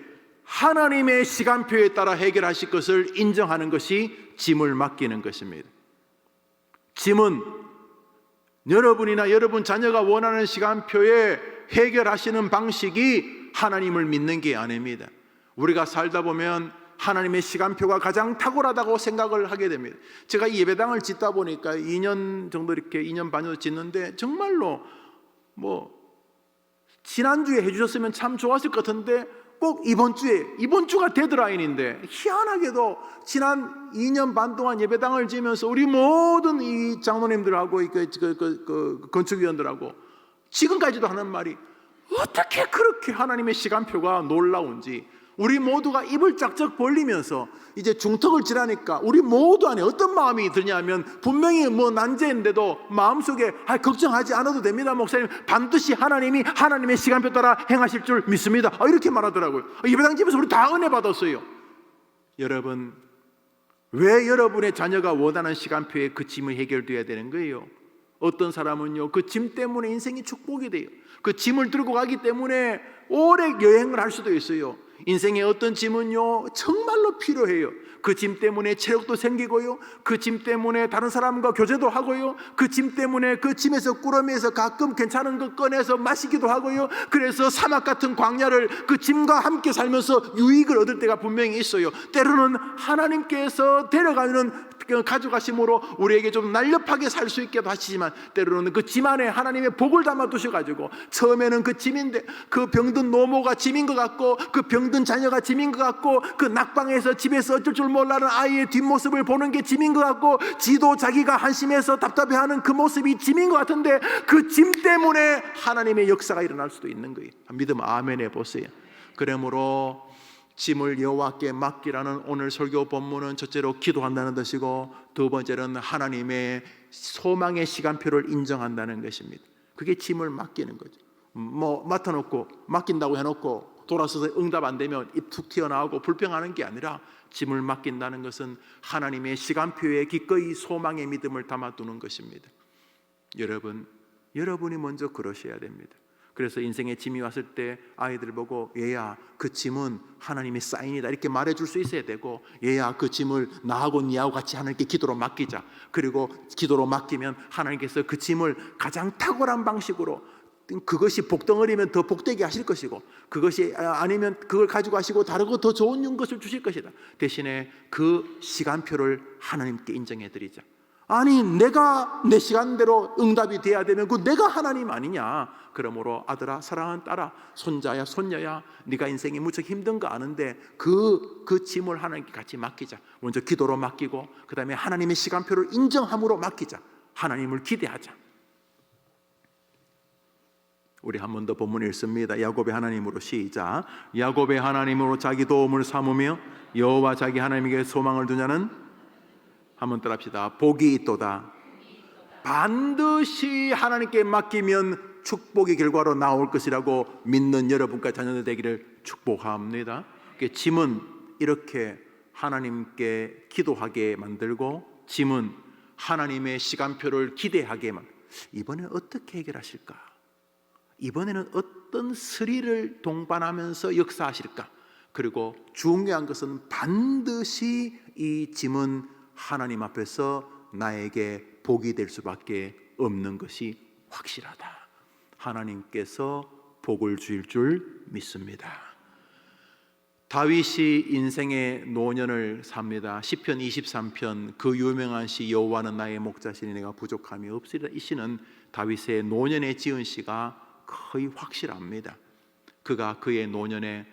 하나님의 시간표에 따라 해결하실 것을 인정하는 것이 짐을 맡기는 것입니다. 짐은 여러분이나 여러분 자녀가 원하는 시간표에 해결하시는 방식이 하나님을 믿는 게 아닙니다. 우리가 살다 보면 하나님의 시간표가 가장 탁월하다고 생각을 하게 됩니다. 제가 이 예배당을 짓다 보니까 2년 정도 이렇게 2년 반 정도 짓는데 정말로 지난주에 해주셨으면 참 좋았을 것 같은데 꼭 이번 주가 데드라인인데, 희한하게도 지난 2년 반 동안 예배당을 지으면서 우리 모든 이 장로님들하고 건축위원들하고 지금까지도 하는 말이, 어떻게 그렇게 하나님의 시간표가 놀라운지. 우리 모두가 입을 짝짝 벌리면서 이제 중턱을 지나니까 우리 모두 안에 어떤 마음이 드냐면, 분명히 난제인데도 마음속에 걱정하지 않아도 됩니다 목사님, 반드시 하나님이 하나님의 시간표 따라 행하실 줄 믿습니다, 이렇게 말하더라고요. 예배당 집에서 우리 다 은혜 받았어요. 여러분, 왜 여러분의 자녀가 원하는 시간표에 그 짐이 해결돼야 되는 거예요? 어떤 사람은요, 그 짐 때문에 인생이 축복이 돼요. 그 짐을 들고 가기 때문에 오래 여행을 할 수도 있어요. 인생의 어떤 짐은요 정말로 필요해요. 그 짐 때문에 체력도 생기고요, 그 짐 때문에 다른 사람과 교제도 하고요, 그 짐 때문에 그 짐에서 꾸러미에서 가끔 괜찮은 거 꺼내서 마시기도 하고요. 그래서 사막 같은 광야를 그 짐과 함께 살면서 유익을 얻을 때가 분명히 있어요. 때로는 하나님께서 데려가는 가져가심으로 우리에게 좀 날렵하게 살 수 있게도 하시지만, 때로는 그 짐 안에 하나님의 복을 담아 두셔가지고 처음에는 그 짐인데 그 병든 노모가 짐인 것 같고, 그 병든 자녀가 짐인 것 같고, 그 낙방에서 집에서 어쩔 줄 몰라는 아이의 뒷모습을 보는 게 짐인 것 같고, 지도 자기가 한심해서 답답해하는 그 모습이 짐인 것 같은데, 그 짐 때문에 하나님의 역사가 일어날 수도 있는 거예요. 믿음 아멘 해보세요. 그러므로 짐을 여호와께 맡기라는 오늘 설교 본문은 첫째로 기도한다는 것이고, 두 번째는 하나님의 소망의 시간표를 인정한다는 것입니다. 그게 짐을 맡기는 거죠. 맡아놓고 맡긴다고 해놓고 돌아서서 응답 안 되면 입 툭 튀어나오고 불평하는 게 아니라, 짐을 맡긴다는 것은 하나님의 시간표에 기꺼이 소망의 믿음을 담아두는 것입니다. 여러분이 먼저 그러셔야 됩니다. 그래서 인생에 짐이 왔을 때 아이들 보고, 얘야 그 짐은 하나님의 사인이다 이렇게 말해줄 수 있어야 되고, 얘야 그 짐을 나하고 니하고 같이 하나님께 기도로 맡기자. 그리고 기도로 맡기면 하나님께서 그 짐을 가장 탁월한 방식으로, 그것이 복덩어리면 더 복되게 하실 것이고, 그것이 아니면 그걸 가지고 하시고 다르고 더 좋은 것을 주실 것이다. 대신에 그 시간표를 하나님께 인정해 드리자. 아니 내가 내 시간대로 응답이 돼야 되면 그 내가 하나님 아니냐. 그러므로 아들아, 사랑하는 딸아, 손자야 손녀야, 네가 인생이 무척 힘든 거 아는데 그 짐을 하나님께 같이 맡기자. 먼저 기도로 맡기고, 그 다음에 하나님의 시간표를 인정함으로 맡기자. 하나님을 기대하자. 우리 한 번 더 본문 읽습니다. 야곱의 하나님으로 시작. 야곱의 하나님으로 자기 도움을 삼으며 여호와 자기 하나님에게 소망을 두냐는, 한번 따라합시다. 복이 있도다. 반드시 하나님께 맡기면 축복의 결과로 나올 것이라고 믿는 여러분과 자녀들 되기를 축복합니다. 짐은 이렇게 하나님께 기도하게 만들고, 짐은 하나님의 시간표를 기대하게 만들고, 이번엔 어떻게 해결하실까? 이번에는 어떤 스릴을 동반하면서 역사하실까? 그리고 중요한 것은 반드시 이 짐은 하나님 앞에서 나에게 복이 될 수밖에 없는 것이 확실하다. 하나님께서 복을 주실 줄 믿습니다. 다윗이 인생의 노년을 삽니다. 시편 23편, 그 유명한 시 여호와는 나의 목자시니 내가 부족함이 없으리라. 이 시는 다윗의 노년에 지은 시가 거의 확실합니다. 그가 그의 노년에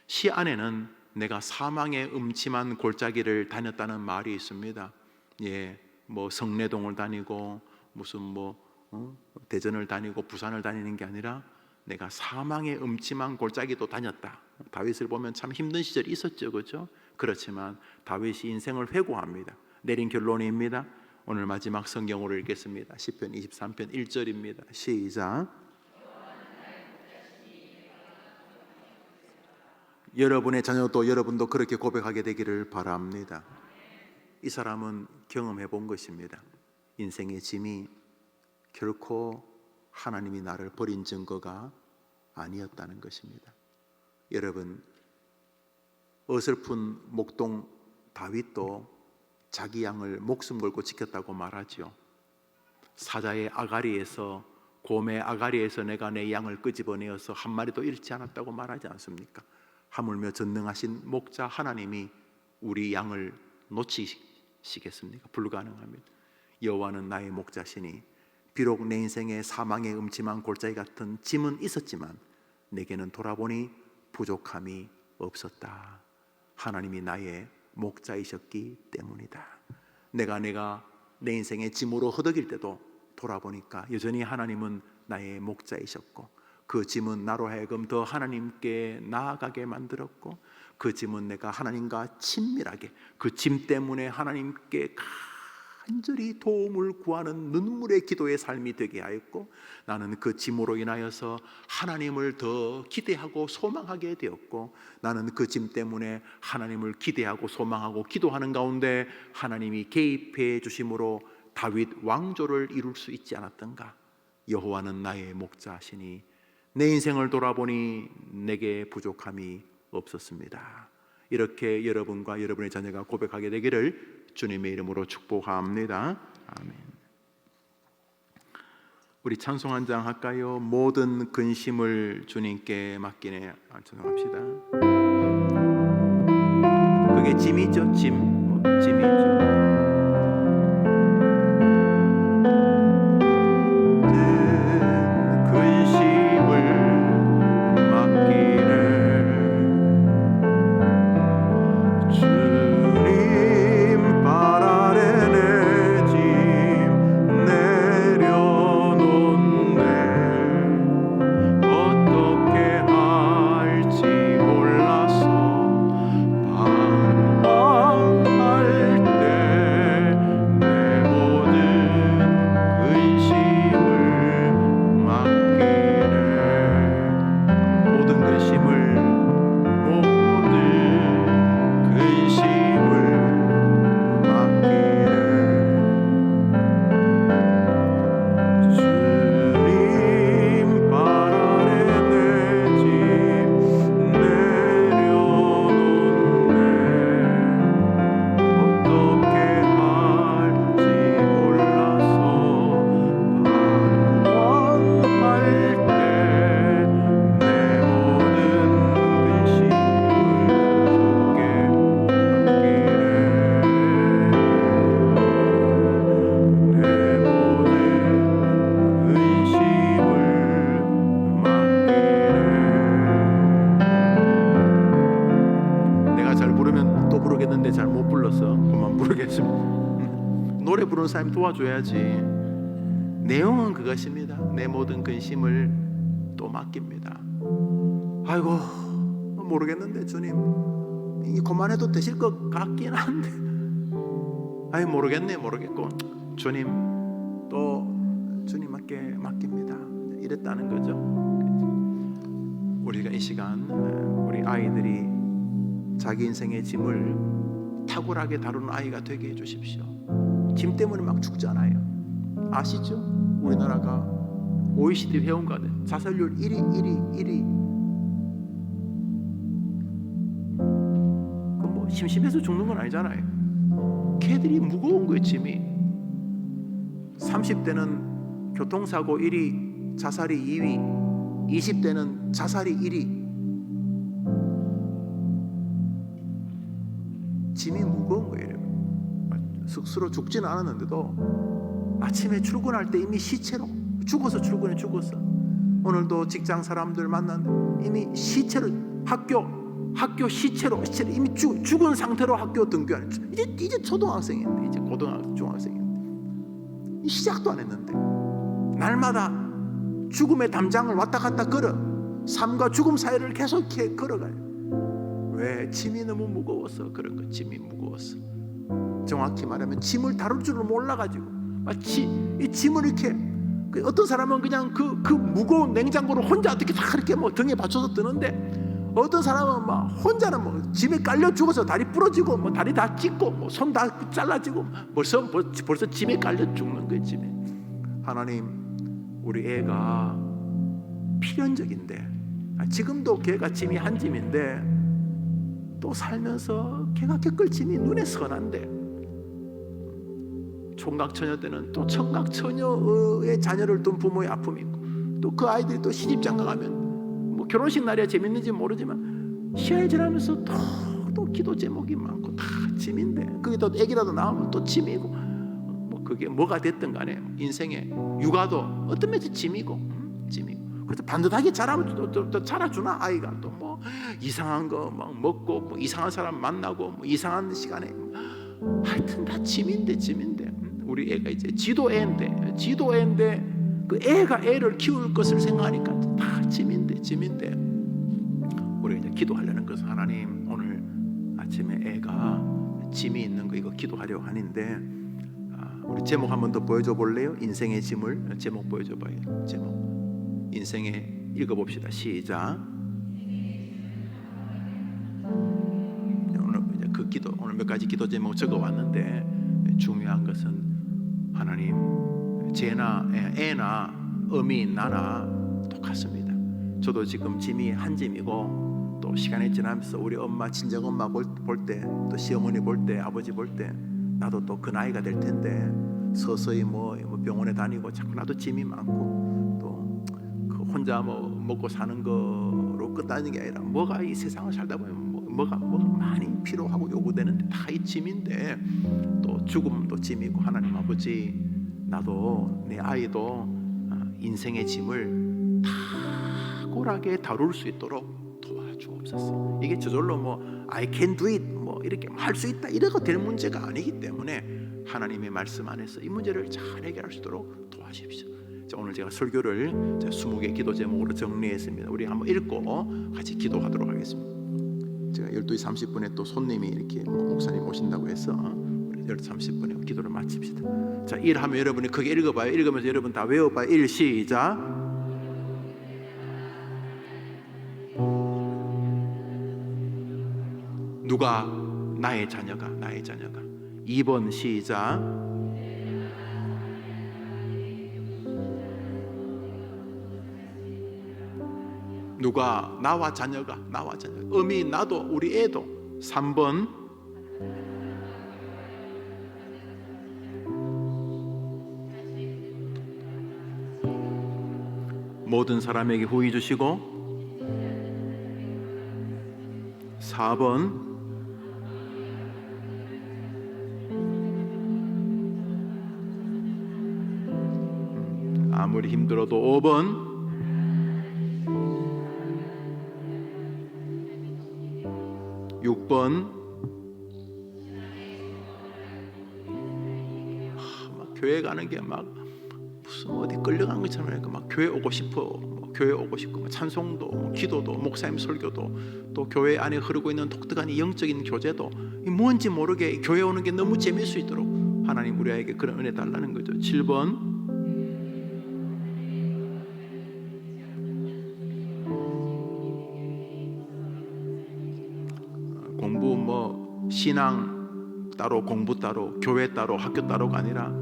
시 안에는 내가 사망의 음침한 골짜기를 다녔다는 말이 있습니다. 성내동을 다니고 무슨 대전을 다니고 부산을 다니는 게 아니라 내가 사망의 음침한 골짜기도 다녔다. 다윗을 보면 참 힘든 시절이 있었죠, 그렇죠? 그렇지만 다윗이 인생을 회고합니다. 내린 결론입니다. 오늘 마지막 성경으로 읽겠습니다. 시편 23편 1절입니다. 시작. 여러분의 자녀도 여러분도 그렇게 고백하게 되기를 바랍니다. 이 사람은 경험해 본 것입니다. 인생의 짐이 결코 하나님이 나를 버린 증거가 아니었다는 것입니다. 여러분, 어설픈 목동 다윗도 자기 양을 목숨 걸고 지켰다고 말하죠. 사자의 아가리에서, 곰의 아가리에서 내가 내 양을 끄집어내어서 한 마리도 잃지 않았다고 말하지 않습니까? 하물며 전능하신 목자 하나님이 우리 양을 놓치시겠습니까? 불가능합니다. 여호와는 나의 목자시니 비록 내 인생에 사망의 음침한 골짜기 같은 짐은 있었지만 내게는 돌아보니 부족함이 없었다. 하나님이 나의 목자이셨기 때문이다. 내가 내 인생의 짐으로 허덕일 때도 돌아보니까 여전히 하나님은 나의 목자이셨고, 그 짐은 나로 하여금 더 하나님께 나아가게 만들었고, 그 짐은 내가 하나님과 친밀하게, 그 짐 때문에 하나님께 간절히 도움을 구하는 눈물의 기도의 삶이 되게 하였고, 나는 그 짐으로 인하여서 하나님을 더 기대하고 소망하게 되었고, 나는 그 짐 때문에 하나님을 기대하고 소망하고 기도하는 가운데 하나님이 개입해 주심으로 다윗 왕조를 이룰 수 있지 않았던가? 여호와는 나의 목자시니 내 인생을 돌아보니 내게 부족함이 없었습니다. 이렇게 여러분과 여러분의 자녀가 고백하게 되기를 주님의 이름으로 축복합니다. 아멘. 우리 찬송 한 장 할까요? 모든 근심을 주님께 맡기네. 찬송합시다. 그게 짐이죠. 짐이죠. 사람 도와줘야지. 내용은 그것입니다. 내 모든 근심을 또 맡깁니다. 아이고 모르겠는데 주님 이 그만해도 되실 것 같긴 한데 아이 모르겠고 주님 또 주님께 맡깁니다. 이랬다는 거죠. 우리가 이 시간 우리 아이들이 자기 인생의 짐을 탁월하게 다루는 아이가 되게 해주십시오. 짐 때문에 막 죽잖아요. 아시죠? 우리나라가 OECD 회원 가운데 자살률 1위. 그 뭐 심심해서 죽는 건 아니잖아요. 걔들이 무거운 거예요, 짐이. 30대는 교통사고 1위, 자살이 2위, 20대는 자살이 1위. 짐이 무거운 거예요. 스스로 죽지는 않았는데도 아침에 출근할 때 이미 시체로 죽어서 출근해. 오늘도 직장 사람들 만났는데 이미 시체로 학교 시체로 이미 죽은 상태로 학교 등교하는. 이제 초등학생인데 이제 고등학생 중학생인데 시작도 안 했는데 날마다 죽음의 담장을 왔다 갔다 걸어. 삶과 죽음 사이를 계속 이렇게 걸어가요. 왜? 짐이 너무 무거워서 그런 거. 짐이 무거워서. 정확히 말하면 짐을 다룰 줄을 몰라가지고 마치 이 짐을 이렇게 어떤 사람은 그냥 그 무거운 냉장고를 혼자 어떻게 다 이렇게 뭐 등에 받쳐서 드는데 어떤 사람은 막 혼자는 뭐 짐에 깔려 죽어서 다리 부러지고 뭐 다리 다 찢고 뭐 손 다 잘라지고 벌써 짐에 깔려 죽는 거예요. 짐에. 하나님 우리 애가 필연적인데 지금도 걔가 짐이 한 짐인데 또 살면서 걔가 겪을 짐이 눈에 선한데 총각처녀 때는 또 청각처녀의 자녀를 둔 부모의 아픔이 있고 또 그 아이들이 또 시집장가 가면 뭐 결혼식 날이야 재밌는지 모르지만 시간이 지나면서 또 기도 제목이 많고 다 짐인데 그게 또 애기라도 나오면 또 짐이고 뭐 그게 뭐가 됐든 간에 인생의 육아도 어떤 면에서 짐이고 그래서 반듯하게 자라면 또 자라주나 아이가 또 뭐 이상한 거 막 먹고 뭐 이상한 사람 만나고 뭐 이상한 시간에 하여튼 다 짐인데 우리 애가 이제 지도애인데 그 애가 애를 키울 것을 생각하니까 다 짐인데 우리 이제 기도하려는 것은 하나님 오늘 아침에 애가 짐이 있는 거 이거 기도하려고 하는데 우리 제목 한 번 더 보여줘 볼래요? 인생의 짐을 제목 보여줘 봐요. 제목 인생의 읽어봅시다. 시작. 오늘 이제 그 기도 오늘 몇 가지 기도 제목 적어왔는데 중요한 것은 하나님 쟤나 애나 어미 나나 똑같습니다. 저도 지금 짐이 한 짐이고 또 시간이 지나면서 우리 엄마, 친정엄마 볼 때, 또 시어머니 볼 때, 아버지 볼 때 나도 또 그 나이가 될 텐데 서서히 뭐 병원에 다니고 자꾸 나도 짐이 많고 또 그 혼자 뭐 먹고 사는 거로 끝나는 게 아니라 뭐가 이 세상을 살다 보면 뭐가 많이 필요하고 요구되는데 다 이 짐인데 또 죽음도 짐이고 하나님 아버지 나도 내 아이도 인생의 짐을 탁월하게 다룰 수 있도록 도와주옵소서. 이게 저절로 뭐 I can do it 뭐 이렇게 할 수 있다 이래가 될 문제가 아니기 때문에 하나님의 말씀 안에서 이 문제를 잘 해결할 수 있도록 도와주십시오. 자, 오늘 제가 설교를 20개 기도 제목으로 정리했습니다. 우리 한번 읽고 같이 기도하도록 하겠습니다. 제가 12시 30분에 또 손님이 이렇게 목사님 오신다고 해서 우리 12시 30분에 기도를 마칩시다. 자, 1 하면 여러분이 크게 읽어봐요. 읽으면서 여러분 다 외워봐요. 1 시작. 누가 나의 자녀가 2번 시작. 누가 나와 자녀가 어미 나도 우리 애도 3번 모든 사람에게 후히 주시고 4번 아무리 힘들어도 5번 6번 막 교회 가는 게 막 무슨 어디 끌려간 것처럼 막 교회 오고 싶어 교회 오고 싶고 뭐 찬송도 뭐 기도도 목사님 설교도 또 교회 안에 흐르고 있는 독특한 이 영적인 교제도 뭔지 모르게 교회 오는 게 너무 재미있을 수 있도록 하나님 우리에게 그런 은혜 달라는 거죠. 7번 공부 뭐 신앙 따로 공부 따로 교회 따로 학교 따로가 아니라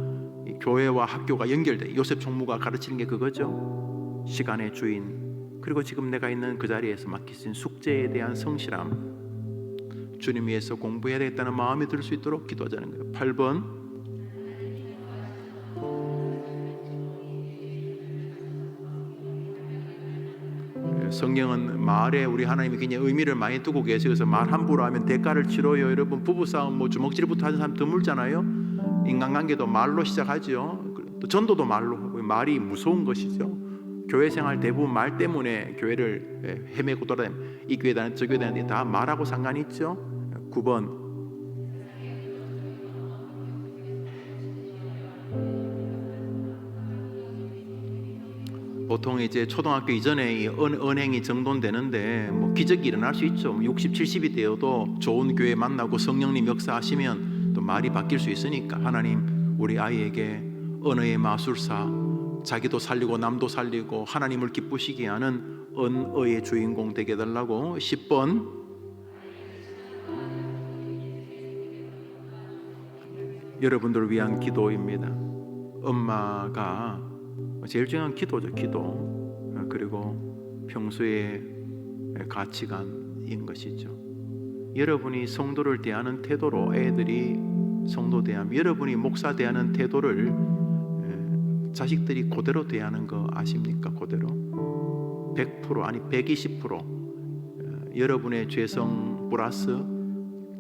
이 교회와 학교가 연결돼 요셉 총무가 가르치는 게 그거죠. 시간의 주인 그리고 지금 내가 있는 그 자리에서 맡기신 숙제에 대한 성실함 주님 위해서 공부해야 되겠다는 마음이 들 수 있도록 기도하자는 거예요. 8번 성경은 말에 우리 하나님이 굉장히 의미를 많이 두고 계셔서 말 함부로 하면 대가를 치러요. 여러분 부부싸움 뭐 주먹질부터 하는 사람 드물잖아요. 인간관계도 말로 시작하죠. 또 전도도 말로 하고 말이 무서운 것이죠. 교회 생활 대부분 말 때문에 교회를 헤매고 돌아다니면 이 교회 다니는 저 교회 다니는 다 말하고 상관이 있죠. 9번 보통 이제 초등학교 이전에 이 언행이 정돈되는데 뭐 기적이 일어날 수 있죠. 60, 70이 되어도 좋은 교회 만나고 성령님 역사하시면 또 말이 바뀔 수 있으니까 하나님 우리 아이에게 언어의 마술사 자기도 살리고 남도 살리고 하나님을 기쁘시게 하는 언어의 주인공 되게 해달라고. 10번 여러분들을 위한 기도입니다. 엄마가 제일 중요한 기도죠. 기도 그리고 평소의 가치관인 것이죠. 여러분이 성도를 대하는 태도로 애들이 성도 대하면 여러분이 목사 대하는 태도를 자식들이 그대로 대하는 거 아십니까? 그대로 100% 아니 120% 여러분의 죄성 플러스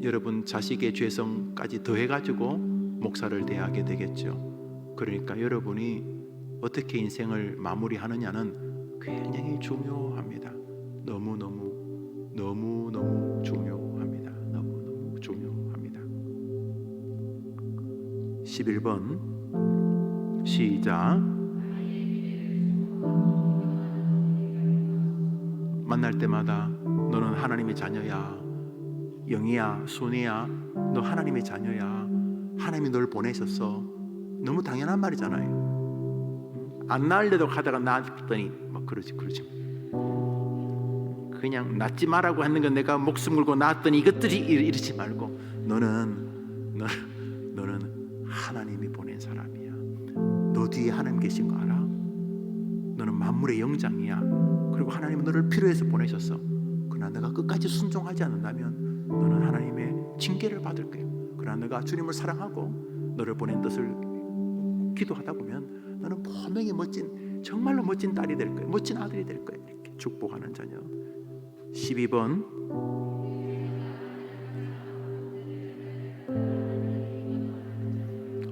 여러분 자식의 죄성까지 더해가지고 목사를 대하게 되겠죠. 그러니까 여러분이 어떻게 인생을 마무리하느냐는 굉장히 중요합니다. 너무너무 중요합니다. 너무너무 중요합니다. 11번 시작. 만날 때마다 너는 하나님의 자녀야. 영희야, 순이야, 너 하나님의 자녀야. 하나님이 널 보내셨어. 너무 당연한 말이잖아요. 안 낳으려고 하다가 낳았더니 막 그러지 그냥 낳지 말라고 하는 건 내가 목숨 걸고 낳았더니 이것들이 이러지 말고 너는 하나님이 보낸 사람이야. 너 뒤에 하나님 계신 거 알아? 너는 만물의 영장이야. 그리고 하나님은 너를 필요해서 보내셨어. 그러나 그러나 너가 끝까지 순종하지 않는다면 너는 하나님의 징계를 받을 거야. 그러나 너가 주님을 사랑하고 너를 보낸 뜻을 기도하다 보면 너는 분명히 멋진, 정말로 멋진 딸이 될 거야. 멋진 아들이 될 거야. 이렇게 축복하는 자녀. 12번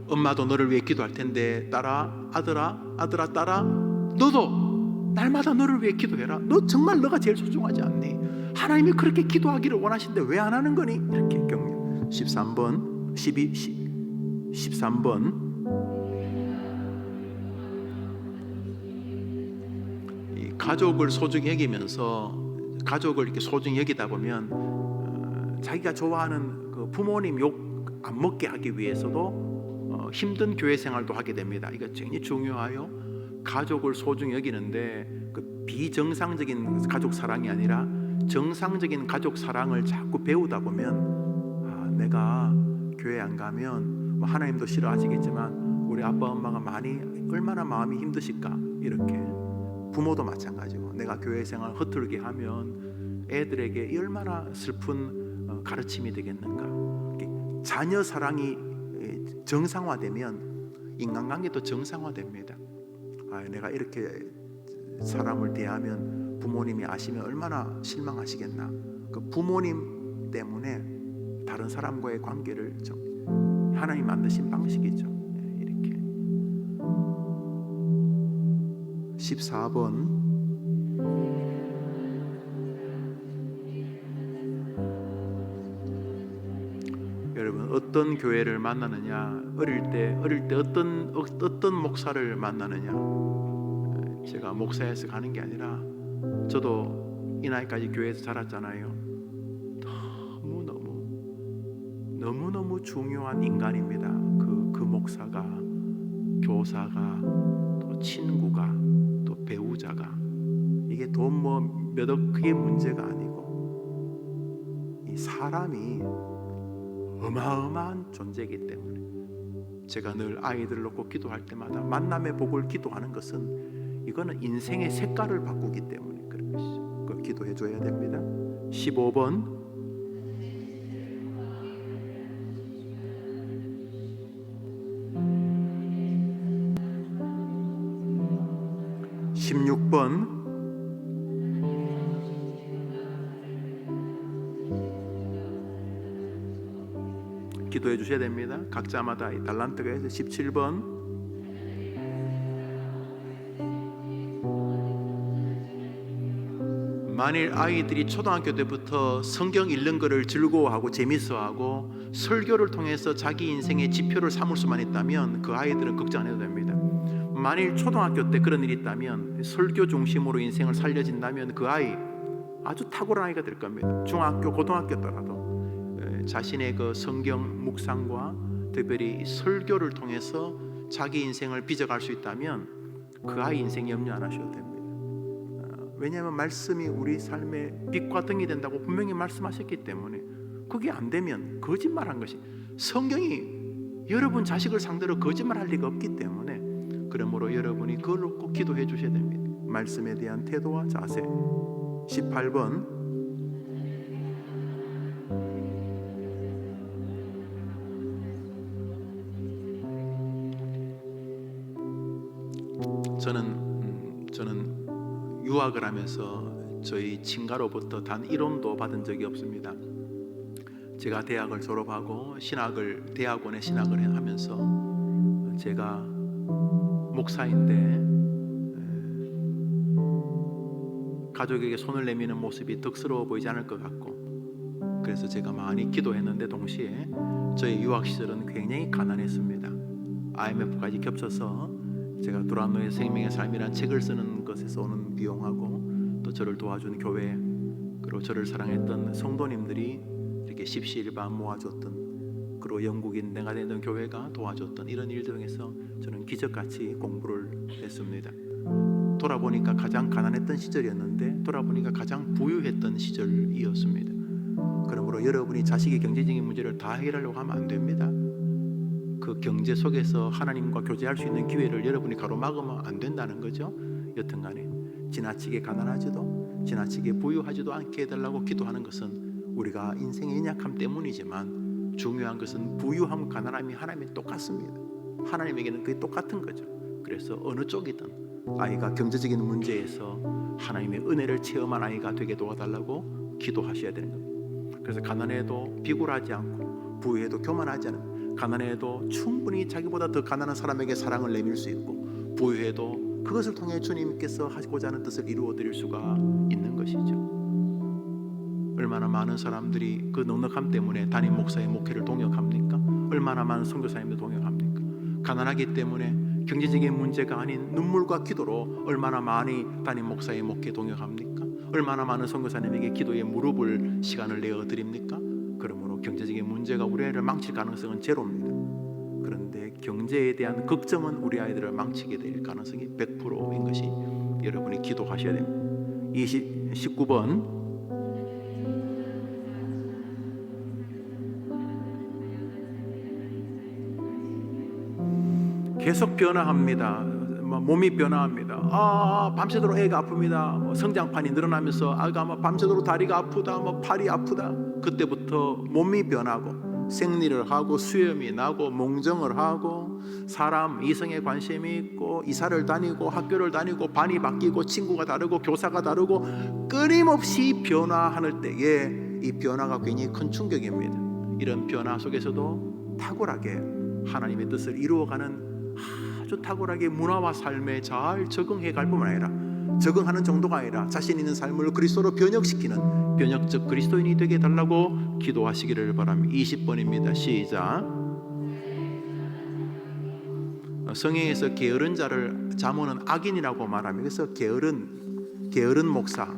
엄마도 너를 위해 기도할 텐데 딸아, 아들아, 딸아, 너도 날마다 너를 위해 기도해라. 너 정말 너가 제일 소중하지 않니? 하나님이 그렇게 기도하기를 원하시는데 왜 안 하는 거니? 이렇게 격려. 13번 13번 이 가족을 소중히 여기면서 가족을 이렇게 소중히 여기다 보면 자기가 좋아하는 그 부모님 욕 안 먹게 하기 위해서도 힘든 교회 생활도 하게 됩니다. 이거 굉장히 중요해요. 가족을 소중히 여기는데 그 비정상적인 가족 사랑이 아니라 정상적인 가족 사랑을 자꾸 배우다 보면 내가 교회 안 가면 뭐 하나님도 싫어하시겠지만 우리 아빠 엄마가 얼마나 마음이 힘드실까. 이렇게 부모도 마찬가지고 내가 교회 생활 허투루게 하면 애들에게 얼마나 슬픈 가르침이 되겠는가. 자녀 사랑이 정상화되면 인간관계도 정상화됩니다. 내가 이렇게 사람을 대하면 부모님이 아시면 얼마나 실망하시겠나. 그 부모님 때문에 다른 사람과의 관계를 하나님 만드신 방식이죠. 이렇게 14번 여러분 어떤 교회를 만나느냐, 어릴 때 어떤 목사를 만나느냐. 제가 목사에서 가는 게 아니라 저도 이 나이까지 교회에서 자랐잖아요. 너무너무 중요한 인간입니다. 그 목사가, 교사가, 또 친구가, 또 배우자가. 이게 돈 몇 억 그게 문제가 아니고 이 사람이 어마어마한 존재이기 때문에 제가 늘 아이들을 놓고 기도할 때마다 만남의 복을 기도하는 것은 이거는 인생의 색깔을 바꾸기 때문에 그런 것이죠. 그걸 기도해 줘야 됩니다. 15번 16번 기도해 주셔야 됩니다. 각자마다 이 달란트가 해서 17번 만일 아이들이 초등학교 때부터 성경 읽는 것을 즐거워하고 재밌어하고 설교를 통해서 자기 인생의 지표를 삼을 수만 있다면 그 아이들은 걱정 안 해도 됩니다. 만일 초등학교 때 그런 일이 있다면 설교 중심으로 인생을 살려진다면 그 아이 아주 탁월한 아이가 될 겁니다. 중학교, 고등학교 때라도 자신의 그 성경 묵상과 특별히 설교를 통해서 자기 인생을 빚어갈 수 있다면 그 아이 인생 염려 안 하셔도 됩니다. 왜냐하면 말씀이 우리 삶의 빛과 등이 된다고 분명히 말씀하셨기 때문에 그게 안 되면 거짓말한 것이 성경이 여러분 자식을 상대로 거짓말할 리가 없기 때문에 그러므로 여러분이 그걸 놓고 기도해 주셔야 됩니다. 말씀에 대한 태도와 자세. 18번 저는 유학을 하면서 저희 친가로부터 단 1원도 받은 적이 없습니다. 제가 대학을 졸업하고 대학원에 신학을 하면서 제가 목사인데 가족에게 손을 내미는 모습이 덕스러워 보이지 않을 것 같고 그래서 제가 많이 기도했는데 동시에 저의 유학 시절은 굉장히 가난했습니다. IMF까지 겹쳐서 제가 두란노의 생명의 삶이란 책을 쓰는 것에서 오는 비용하고 또 저를 도와준 교회 그리고 저를 사랑했던 성도님들이 이렇게 십시일반 모아줬던 그리고 영국인 내가 다니던 교회가 도와줬던 이런 일들 중에서 저는 기적같이 공부를 했습니다. 돌아보니까 가장 가난했던 시절이었는데 돌아보니까 가장 부유했던 시절이었습니다. 그러므로 여러분이 자식의 경제적인 문제를 다 해결하려고 하면 안 됩니다. 그 경제 속에서 하나님과 교제할 수 있는 기회를 여러분이 가로막으면 안 된다는 거죠. 여튼간에 지나치게 가난하지도 지나치게 부유하지도 않게 해달라고 기도하는 것은 우리가 인생의 연약함 때문이지만 중요한 것은 부유함, 가난함이 하나님이 똑같습니다. 하나님에게는 그게 똑같은 거죠. 그래서 어느 쪽이든 아이가 경제적인 문제에서 하나님의 은혜를 체험한 아이가 되게 도와달라고 기도하셔야 되는 겁니다. 그래서 가난해도 비굴하지 않고 부유해도 교만하지 않은, 가난해도 충분히 자기보다 더 가난한 사람에게 사랑을 내밀 수 있고, 부유해도 그것을 통해 주님께서 하고자 하는 뜻을 이루어 드릴 수가 있는 것이죠. 얼마나 많은 사람들이 그 넉넉함 때문에 담임 목사의 목회를 동역합니까? 얼마나 많은 선교사님들 동역합니까? 가난하기 때문에 경제적인 문제가 아닌 눈물과 기도로 얼마나 많이 담임 목사의 목회 동역합니까? 얼마나 많은 선교사님에게 기도에 무릎을 시간을 내어 드립니까? 그러므로 경제적인 문제가 우리 아이를 망칠 가능성은 제로입니다. 그런데 경제에 대한 걱정은 우리 아이들을 망치게 될 가능성이 100%인 것이 여러분이 기도하셔야 됩니다. 19번 계속 변화합니다. 몸이 변화합니다. 밤새도록 애가 아픕니다. 성장판이 늘어나면서 아가 밤새도록 다리가 아프다, 팔이 아프다. 그때부터 몸이 변하고 생리를 하고 수염이 나고 몽정을 하고 사람 이성에 관심이 있고 이사를 다니고 학교를 다니고 반이 바뀌고 친구가 다르고 교사가 다르고 끊임없이 변화하는 때에 이 변화가 굉장히 큰 충격입니다. 이런 변화 속에서도 탁월하게 하나님의 뜻을 이루어가는 아주 탁월하게 문화와 삶에 잘 적응해 갈 뿐만 아니라, 적응하는 정도가 아니라 자신 있는 삶을 그리스도로 변혁시키는 변혁적 그리스도인이 되게 해달라고 기도하시기를 바랍니다. 20번입니다. 시작. 성경에서 게으른 자를 잠언은 악인이라고 말합니다. 그래서 게으른 목사,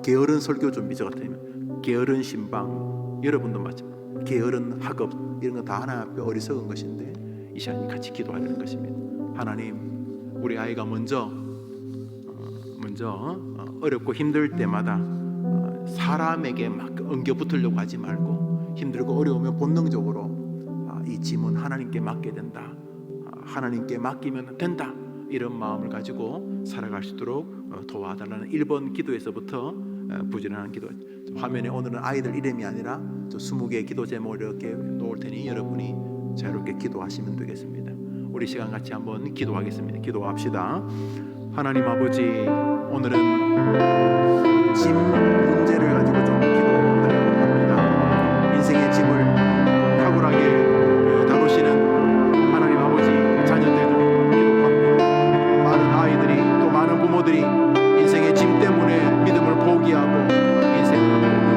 게으른 설교 준비, 저 같으면 게으른 신방, 여러분도 마찬가지, 게으른 학업, 이런 거 다 하나 앞에 어리석은 것인데 이 시간에 같이 기도하려는 것입니다. 하나님, 우리 아이가 먼저 어렵고 힘들 때마다 사람에게 막 엉겨 붙으려고 하지 말고, 힘들고 어려우면 본능적으로 이 짐은 하나님께 맡게 된다, 하나님께 맡기면 된다, 이런 마음을 가지고 살아갈 수 있도록 도와달라는 1번 기도에서부터 부지런한 기도. 화면에 오늘은 아이들 이름이 아니라 20개의 기도 제목을 이렇게 놓을 테니 여러분이 자유롭게 기도하시면 되겠습니다. 우리 시간 같이 한번 기도하겠습니다. 기도합시다. 하나님 아버지, 오늘은 짐 문제를 가지고 좀 기도하려고 합니다. 인생의 짐을 탁월하게 다루시는 하나님 아버지 자녀들을 기도합니다. 많은 아이들이, 또 많은 부모들이 인생의 짐 때문에 믿음을 포기하고 인생을 포기하고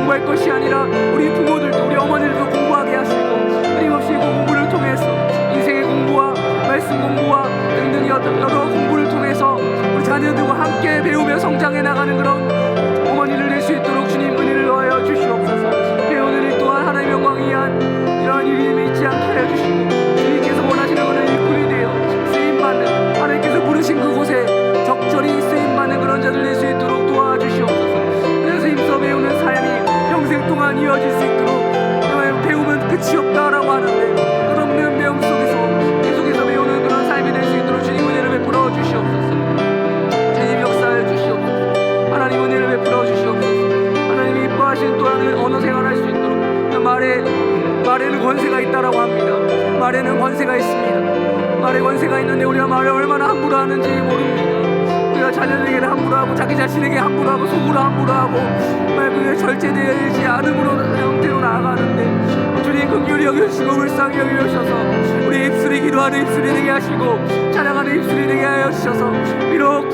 공부할 것이 아니라 우리 부모들도 우리 어머니들도 공부하게 하시고 끊임없이 그 공부를 통해서 인생의 공부와 말씀 공부와 등등 여러 공부를 통해서 우리 자녀들과 함께 배우며 성장해 나가는 그런 어머니를 낼 수 있도록 주님 은혜를 더하여 주시옵소서. 배우는 일 또한 하나님의 영광 위한 이러한 일임이 있지 않게 하여 주시고 주님께서 원하시는 것을 일꾼이 되어 쓰임받는 하나님께서 부르신 그곳에 적절히 쓰임받는 그런 자들 낼 수 있도록 도와주시옵소서. 그래서 힘써 배우는 삶이 평생 동안 이어질 수 있도록 배우면 끝이 없다라고 하는데 끝없는 배움 속에서 계속해서 배우는 그런 삶이 될 수 있도록 주님 은혜를 베풀어 주시옵소서. 주님 역사해 주시옵소서. 하나님 은혜를 베풀어 주시옵소서. 하나님이 이뻐하신 또한 언어 생활할 수 있도록 말에는 권세가 있다라고 합니다. 말에는 권세가 있습니다. 말에 권세가 있는데 우리가 말을 얼마나 함부로 하는지 모릅니다. 우리가 자녀에게 함부로 하고 자기 자신에게 함부로 하고 속으로 함부로 하고 그게 절제되지 않음으로 형태로 나아가는데 주님 긍휼히 여겨주시고 불쌍히 여겨주셔서 우리 입술이 기도하는 입술이 되게 하시고 찬양하는 입술이 되게 하여 주셔서 비록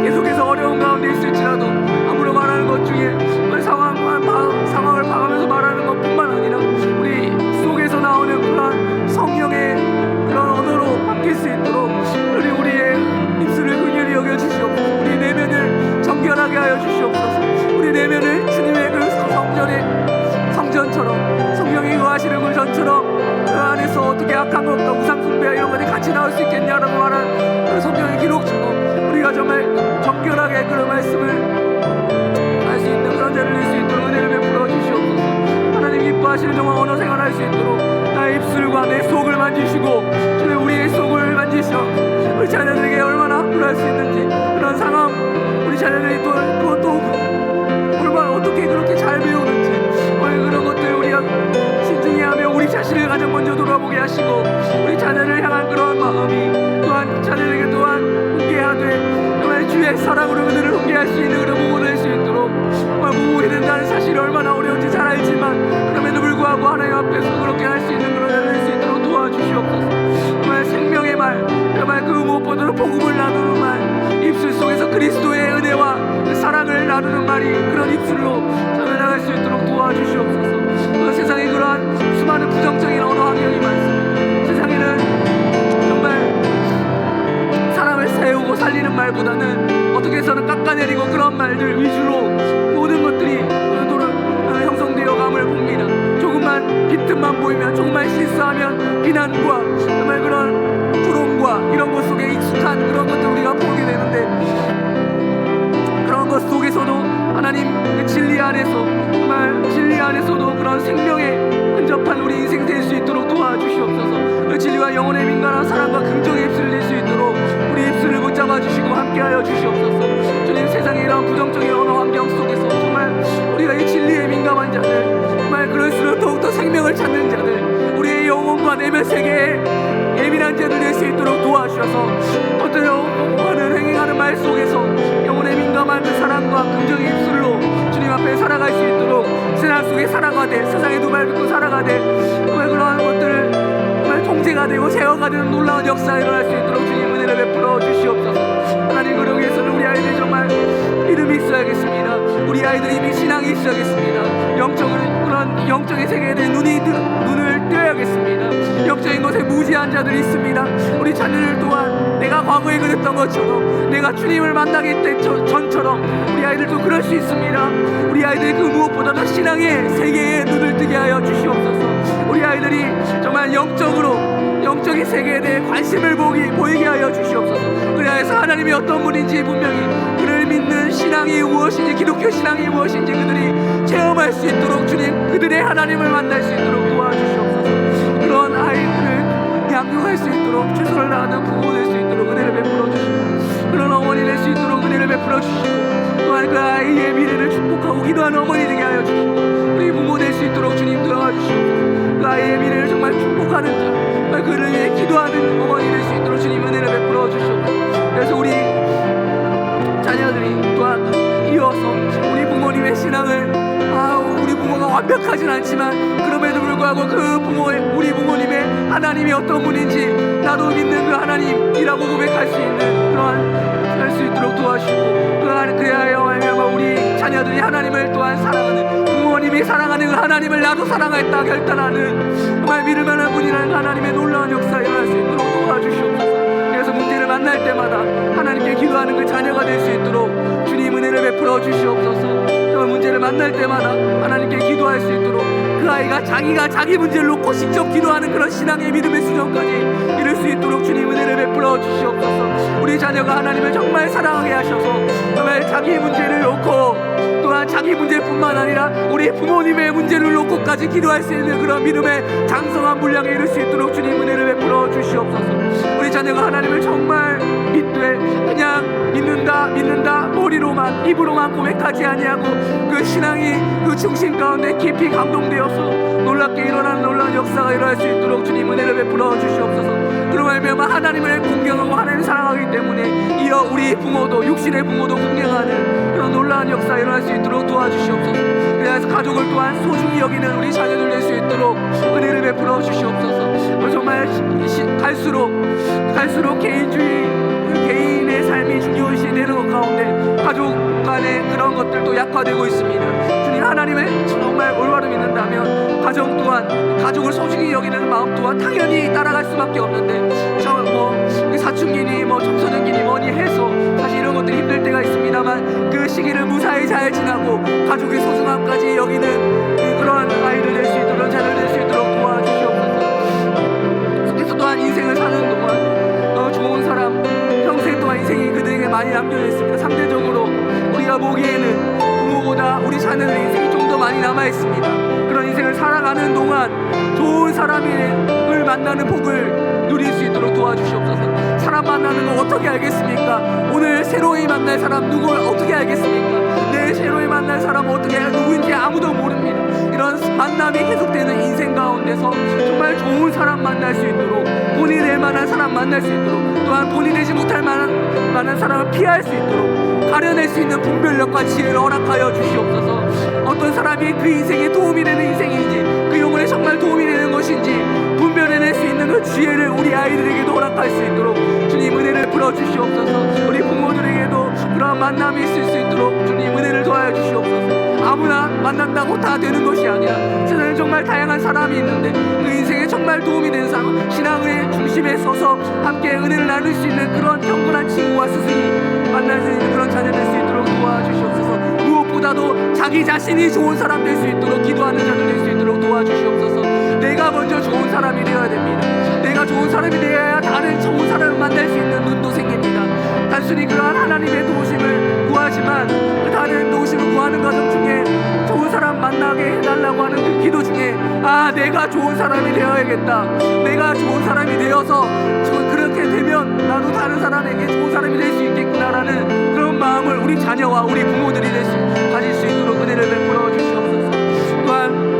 계속해서 어려운 가운데 있을지라도 함부로 말하는 것 중에 상황을 봐가면서 말하는 것뿐만 아니라 우리 속에서 나오는 그런 성령의 그런 언어로 바뀔 수 있도록 우리의 입술을 긍휼히 여겨주시옵소서. 우리 내면을 정결하게 하여 주시옵소서. 우리 내면을 주님의 그 성전처럼 성령이 의하시는 그 전처럼 그 안에서 어떻게 악한 것과 우상 숭배와 이런 것들이 같이 나올 수 있겠냐라고 말한 그 성경의 기록처럼 우리가 정말 정결하게 그런 말씀을 할 수 있는 그런 자를 낼 수 있도록 은혜를 베풀어 주시옵소서. 하나님 기뻐하시는 정말 언어 생활할 수 있도록 나의 입술과 내 속을 만지시고 우리의 속을 만지셔 우리 자녀들에게 얼마나 함부로 할 수 있는지 그런 상황 우리 자녀들이 또 그것도 얼마나 어떻게 그렇게 잘 배우는지 그런 것들 우리가 신중히 하며 우리 자신을 가장 먼저 돌아보게 하시고 우리 자녀를 향한 그런 마음이 또한 자녀에게 또한 훈계하되 정말 주의 사랑으로 그들을 훈계할 수 있는 그런 부모를 낼 수 있도록 정말 부모가 된다는 사실이 얼마나 어려운지 잘 알지만 그럼에도 불구하고 하나님 앞에서 그렇게 할 수 있는 그런 자를 낼 수 있도록 도와주시옵소서. 정말 생명의 말 정말 그 무엇보다도 복음을 나누는 말 입술 속에서 그리스도의 은혜와 그 사랑을 나누는 말이 그런 입술로 전해나갈 수 있도록 도와주시옵소서. 세상에 그러한 수많은 부정적인 언어 환경이 많습니다. 세상에는 정말 사람을 세우고 살리는 말보다는 어떻게 해서는 깎아내리고 그런 말들 위주로 모든 것들이 형성되어 감을 봅니다. 조금만 비틈만 보이면 조금만 실수하면 비난과 정말 그런 조롱과 이런 것 속에 익숙한 그런 것들 우리가 보게 되는데 그런 것 속에서도 하나님 그 진리 안에서 정말 진리 안에서도 그런 생명에 근접한 우리 인생 될 수 있도록 도와주시옵소서. 그 진리와 영혼의 민감한 사랑과 긍정의 입술을 낼 수 있도록 우리 입술을 붙잡아 주시고 함께하여 주시옵소서. 주님 세상의 이런 부정적인 언어 환경 속에서 정말 우리가 이 진리에 민감한 자들 정말 그럴수록 더욱더 생명을 찾는 자들 우리의 영혼과 내면 세계에 예민한 자들 될 수 있도록 도와주셔서 어떤 행하는 말 속에서 영혼에 민감한 그 사랑과 긍정의 입술로 주님 앞에 살아갈 수 있도록 세상 속에 살아가되 세상에 두 발 딛고 살아가되 정말 그러한 것들을 정말 통제가 되고 제어가 되는 놀라운 역사가 일어날 수 있도록 주님 은혜를 베풀어 주시옵소서. 하나님 그러기 위해서는 우리 아이들이 정말 믿음이 있어야겠습니다. 우리 아이들이 이미 신앙이 있어야겠습니다. 그런 영적인 세계에 대해 눈을 떼어야겠습니다. 영적인 것에 무지한 자들이 있습니다. 우리 자녀들 또한 내가 과거에 그랬던 것처럼 내가 주님을 만나기 전처럼 우리 아이들도 그럴 수 있습니다. 우리 아이들이 그 무엇보다도 신앙의 세계에 눈을 뜨게 하여 주시옵소서. 우리 아이들이 정말 영적인 세계에 대해 관심을 보이게 하여 주시옵소서. 그래서 하나님이 어떤 분인지 분명히 그를 믿는 신앙이 무엇인지 기독교 신앙이 무엇인지 그들이 체험할 수 있도록 주님 그들의 하나님을 만날 수 있도록 도와주시옵소서. 그런 아이들을 양육할 수 있도록 최선을 다하는 부모 될 수 있도록 은혜를 베풀어 주시고 그런 어머니 될 수 있도록 은혜를 베풀어 주시고 또한 그 아이의 미래를 축복하고 기도하는 어머니 되게 하여 주시고 우리 부모 될 수 있도록 주님 도와주시옵소서. 그 아이의 미래를 정말 축복하는 자 그를 위해 기도하는 어머니 될 수 있도록 주님 은혜를 베풀어 주시옵소서. 그래서 우리 자녀들이 또한 이어서 우리 부모님의 신앙을 우리 부모가 완벽하진 않지만 그럼에도 불구하고 우리 부모님의 하나님이 어떤 분인지 나도 믿는 그 하나님이라고 고백할 수 있는 그러한 할 수 있도록 도와주시고 그에 하여 우리 자녀들이 하나님을 또한 사랑하는 부모의 부모님이 사랑하는 그 하나님을 나도 사랑하겠다 결단하는 정말 믿을 만한 분이라는 하나님의 놀라운 역사 일어날 수 있도록 도와주시옵소서. 그래서 문제를 만날 때마다 하나님께 기도하는 그 자녀가 될 수 있도록 주님 은혜를 베풀어 주시옵소서. 정말 문제를 만날 때마다 하나님께 기도할 수 있도록 그 아이가 자기가 자기 문제를 놓고 직접 기도하는 그런 신앙의 믿음의 수준까지 이룰 수 있도록 주님 은혜를 베풀어 주시옵소서. 우리 자녀가 하나님을 정말 사랑하게 하셔서 정말 자기 문제를 놓고 또한 자기 문제뿐만 아니라 우리 부모님의 문제를 놓고까지 기도할 수 있는 그런 믿음의 장성한 분량에 이룰 수 있도록 주님 은혜를 베풀어 주시옵소서. 우리 자녀가 하나님을 정말 믿되 그냥 믿는다 머리로만 입으로만 고백하지 아니하고 그 신앙이 그 중심 가운데 깊이 감동되어서 놀랍게 일어나는 놀라운 역사가 일어날 수 있도록 주님 은혜를 베풀어 주시옵소서. 그로 말미암아 하나님을 공경하고 하나님을 사랑하기 때문에 이어 우리 부모도 육신의 부모도 공경하는 그런 놀라운 역사 일어날 수 있도록 도와주시옵소서. 그래서 가족을 또한 소중히 여기는 우리 자녀들 될 수 있도록 은혜를 베풀어 주시옵소서. 정말 갈수록 개인의 삶이 중요시 되는 것 가운데 가족 간의 그런 것들도 약화되고 있습니다. 주님 하나님을 정말 올바로 믿는다면 가정 또한 가족을 소중히 여기는 마음 또한 당연히 따라갈 수밖에 없는데 사춘기니 청소년기니 뭐니 해서 사실 이런 것들이 힘들 때가 있습니다만 그 시기를 무사히 잘 지나고 가족의 소중함까지 여기는 그러한 아이들 될 수 있도록 자녀 될 수 있도록 도와주시옵소서. 그래서 또한 인생을 사는 동안 좋은 사람 평생 동안 인생이 그들에게 많이 남겨져 있습니다. 상대적으로 우리가 보기에는 부모보다 우리 자녀들의 인생이 좀 더 많이 남아 있습니다. 그런 인생을 살아가는 동안 좋은 사람을 만나는 복을 누릴 수 있도록 도와주시옵소서. 사람 만나는 거 어떻게 알겠습니까? 오늘 새로이 만날 사람 누굴 어떻게 알겠습니까? 내일 새로이 만날 사람 어떻게 누구인지 아무도 모릅니다. 이런 만남이 계속되는 인생 가운데서 정말 좋은 사람 만날 수 있도록 본이 될 만한 사람 만날 수 있도록 또한 본이 되지 못할 만한 사람을 피할 수 있도록 가려낼 수 있는 분별력과 지혜를 허락하여 주시옵소서. 어떤 사람이 그 인생에 도움이 되는 인생인지 그 영혼에 정말 도움이 되는 것인지 분별해낼 수 있는 그 지혜를 우리 아이들에게도 허락할 수 있도록 주님 은혜를 풀어주시옵소서. 우리 부모들에게도 그러한 만남이 있을 수 있도록 주님 은혜를 도와여 주시옵소서. 아무나 만난다고 다 되는 것이 아니라 세상에 정말 다양한 사람이 있는데 그 인생에 정말 도움이 되는 사람, 신앙의 중심에 서서 함께 은혜를 나눌 수 있는 그런 경건한 친구와 스승이 만날 수 있는 그런 자녀 될 수 있도록 도와주시옵소서. 무엇보다도 자기 자신이 좋은 사람 될 수 있도록 기도하는 자들 될 수 있도록 도와주시옵소서. 내가 먼저 좋은 사람이 되어야 됩니다. 내가 좋은 사람이 되어야 다른 좋은 사람을 만날 수 있는 눈도 생깁니다. 단순히 그러한 하나님의 도우심을 구하지만 그 다른 도우심을 구하는 과정 중에 좋은 사람 만나게 해달라고 하는 그 기도 중에 내가 좋은 사람이 되어야겠다. 내가 좋은 사람이 되어서 그렇게 되면 나도 다른 사람에게 좋은 사람이 될 수 있겠구나라는 그런 마음을 우리 자녀와 우리 부모들이 가질 수 있도록 은혜를 베풀어 주시옵소서. 또한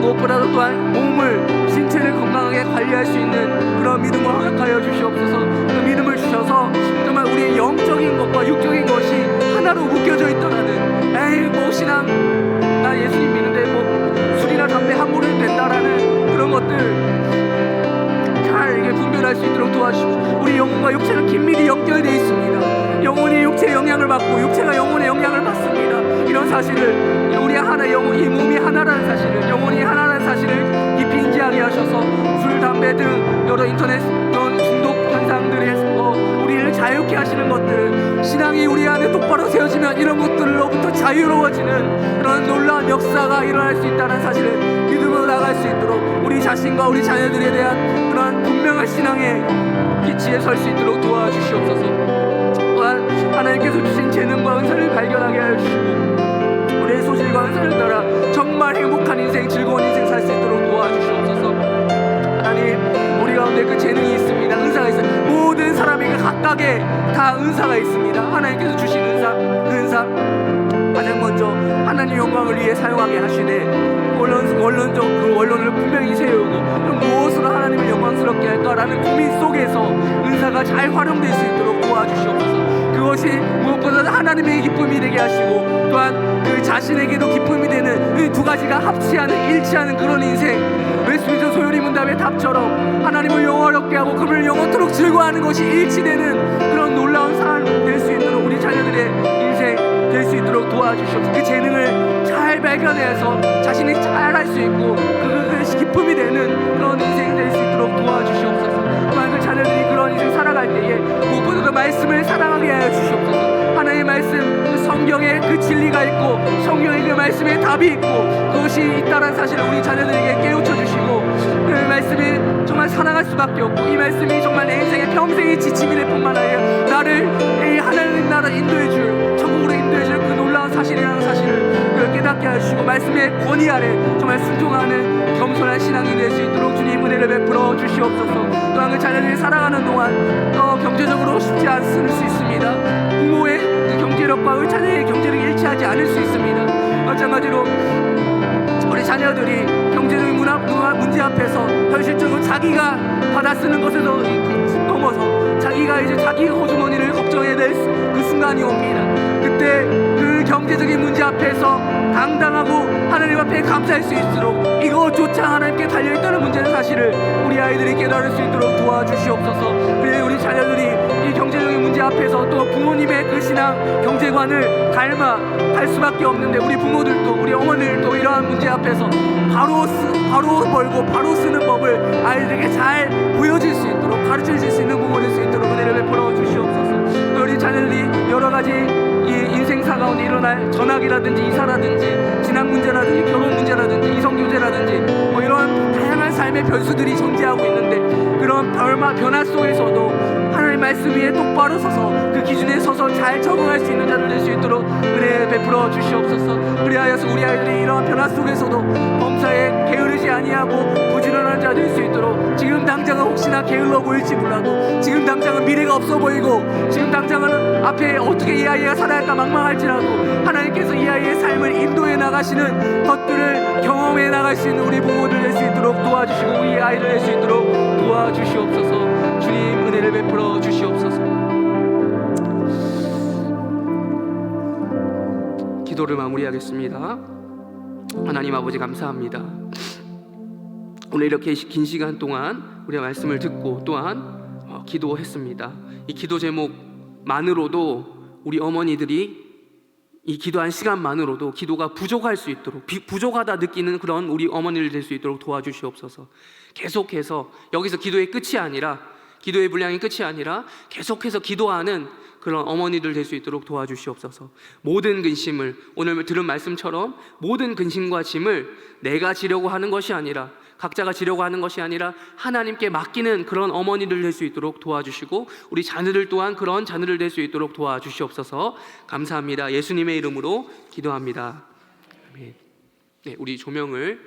무엇보다도 또한 몸을 신체를 건강하게 관리할 수 있는 그런 믿음을 허락하여 주시옵소서. 그 믿음을 주셔서 정말 우리의 영적인 것과 육적인 것이 하나로 묶여져 있더라는 신앙 나 예수님 믿는데 술이나 담배 함부로 해도 된다라는 그런 것들 잘 이게 분별할 수 있도록 도와주십시오. 우리 영혼과 육체는 긴밀히 연결되어 있습니다. 영혼이 육체의 영향을 받고 육체가 영혼의 영향을 받습니다. 이런 사실을 우리 하나 영혼 이 몸이 하나라는 사실을 영혼이 하나라는 사실을 깊이 인지하게 하셔서 술, 담배 등 여러 인터넷 중독 현상들에서 우리를 자유케 하시는 것들 신앙이 우리 안에 똑바로 세워지면 이런 것들로부터 자유로워지는 그런 놀라운 역사가 일어날 수 있다는 사실을 믿음으로 나갈 수 있도록 우리 자신과 우리 자녀들에 대한 그런 분명한 신앙의 기치에 설 수 있도록 도와주시옵소서. 또한 하나님께서 주신 재능과 은사를 발견하게 하여 주시고 우리의 소질과 은사를 따라 정말 행복한 인생 즐거운 인생 살 수 있도록 도와주시옵소서. 하나님 우리 가운데 그 재능이 있습니다. 은사가 있어요. 모든 사람에게 각각의 다 은사가 있습니다. 하나님께서 주신 그 은사 가장 먼저 하나님 영광을 위해 사용하게 하시되 원론적 그 원론을 분명히 세우고 그럼 무엇으로 하나님을 영광스럽게 할까라는 고민 속에서 은사가 잘 활용될 수 있도록 도와주시옵소서. 그것이 무엇보다 하나님의 기쁨이 되게 하시고 또한 그 자신에게도 기쁨이 되는 이 두 가지가 합치하는 일치하는 그런 인생 웨스트민스터 소요리 문답의 답처럼 하나님을 영화롭게 하고 그를 영원토록 즐거워하는 것이 일치되는 그런 놀라운 삶 될 수 있도록 우리 자녀들의 인생 될 수 있도록 도와주시옵소서. 그 재능을 잘 발견해서 자신이 잘 할 수 있고 그것이 기쁨이 되는 그런 인생이 될 수 있도록 도와주시옵소서. 또한 그 자녀들이 그런 인생 살아갈 때에 무엇보다도 말씀을 사랑하게 하여 주시옵소서. 하나님의 말씀, 그 성경에 그 진리가 있고 성경의 그 말씀에 답이 있고 그것이 있다는 사실을 우리 자녀들에게 깨우쳐 주시고 그 말씀이 정말 살아갈 수밖에 없고 이 말씀이 정말 내 인생의 평생의 지침이 될 뿐만 아니라 나를 이 하나님 나라 인도해 줄 천국으로 인도해 줄 그 놀라운 사실이라는 사실을 깨닫게 하시고 말씀의 권위 아래 정말 순종하는 겸손한 신앙이 될 수 있도록 주님 은혜를 베풀어 주시옵소서. 또한 그 자녀들이 살아가는 동안 경제적으로 쉽지 않을 수 있습니다. 부모의 그 경제력과 그 자녀의 경제력이 일치하지 않을 수 있습니다. 마찬가지로 우리 자녀들이 경제적인 문제 앞에서 현실적으로 자기가 받아 쓰는 것에서 넘어서 자기가 이제 자기 호주머니를 걱정해야 될 그 순간이 옵니다. 그때 그 경제적인 문제 앞에서 당당하고 하나님 앞에 감사할 수 있도록 이것조차 하나님께 달려있다는 문제는 사실을 우리 아이들이 깨달을 수 있도록 도와주시옵소서. 그리고 우리 자녀들이 이 경제적인 문제 앞에서 또 부모님의 그 신앙 경제관을 닮아갈 수밖에 없는데 우리 부모들도 우리 어머니들도 이러한 문제 앞에서 바로 벌고 바로 쓰는 법을 아이들에게 잘 보여줄 수 있도록 가르쳐 줄 수 있는 부모 될 수 있도록 은혜를 베풀어 주시옵소서. 또 우리 자녀들이 여러 가지 이 인생사 가운데 일어날 전학이라든지 이사라든지 진학 문제라든지 결혼 문제라든지 이성 교제라든지 뭐 이런 다양한 삶의 변수들이 존재하고 있는데 그런 변화 속에서도 하나님의 말씀 위에 똑바로 서서 그 기준에 서서 잘 적응할 수 있는 자들 될 수 있도록 은혜 베풀어 주시옵소서. 그리하여서 우리 아이들이 이러한 변화 속에서도 범사에 게으르지 아니하고 부지런한 자 될 수 있도록 지금 당장은 혹시나 게을러 보일지 몰라도 지금 당장은 미래가 없어 보이고 지금 당장은 앞에 어떻게 이 아이가 살아야 할까 막막할지라도 하나님께서 이 아이의 삶을 인도해 나가시는 것들을 경험해 나갈 수 있는 우리 부모들 될 수 있도록 도와주시고 우리 아이들 될 수 있도록 도와주시옵소서. 주님 은혜를 베풀어 주시옵소서. 기도를 마무리하겠습니다. 하나님 아버지 감사합니다. 오늘 이렇게 긴 시간 동안 우리가 말씀을 듣고 또한 기도했습니다. 이 기도 제목만으로도 우리 어머니들이 이 기도한 시간만으로도 기도가 부족할 수 있도록 부족하다 느끼는 그런 우리 어머니를 될 수 있도록 도와주시옵소서. 계속해서 여기서 기도의 끝이 아니라 기도의 분량이 끝이 아니라 계속해서 기도하는 그런 어머니들 될 수 있도록 도와주시옵소서. 모든 근심을 오늘 들은 말씀처럼 모든 근심과 짐을 내가 지려고 하는 것이 아니라 각자가 지려고 하는 것이 아니라 하나님께 맡기는 그런 어머니들 될 수 있도록 도와주시고 우리 자녀들 또한 그런 자녀들 될 수 있도록 도와주시옵소서. 감사합니다. 예수님의 이름으로 기도합니다. 아멘. 네, 우리 조명을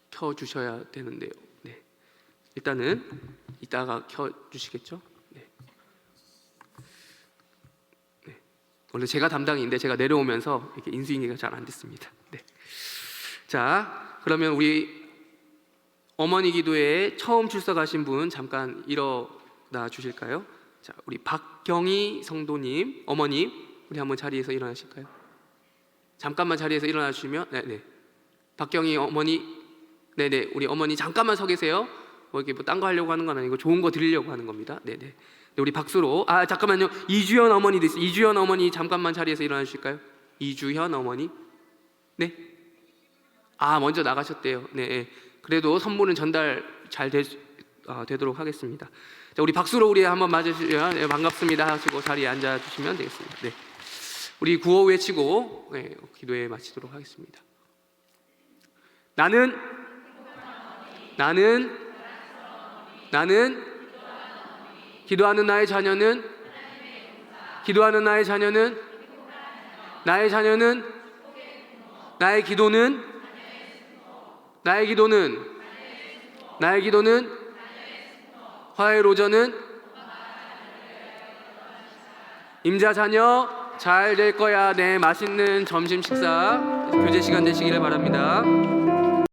켜주셔야 되는데요. 네, 일단은 이따가 켜주시겠죠? 네. 네. 원래 제가 담당인데 제가 내려오면서 이렇게 인수인계가 잘 안 됐습니다. 네. 자, 그러면 우리 어머니 기도에 처음 출석하신 분 잠깐 일어나 주실까요? 자, 우리 박경희 성도님, 어머님, 우리 한번 자리에서 일어나실까요? 잠깐만 자리에서 일어나 주시면, 네. 박경희 어머니, 네네, 우리 어머니 잠깐만 서 계세요. 뭐 이렇게 뭐 딴 거 하려고 하는 건 아니고 좋은 거 드리려고 하는 겁니다. 네네. 우리 박수로, 잠깐만요. 이주연 어머니도 있어요. 이주연 어머니 잠깐만 자리에서 일어나 주실까요? 이주현 어머니, 네. 먼저 나가셨대요. 네. 그래도 선물은 전달 잘 되도록 하겠습니다. 자, 우리 박수로 우리 한번 맞으시면 네, 반갑습니다 하시고 자리에 앉아 주시면 되겠습니다. 네. 우리 구호 외치고 네, 기도에 마치도록 하겠습니다. 나는 기도하는 나의 자녀는 나의 기도는 화요일 오전은 임자 자녀 잘 될 거야. 네, 맛있는 점심 식사 교제 시간 되시기를 바랍니다.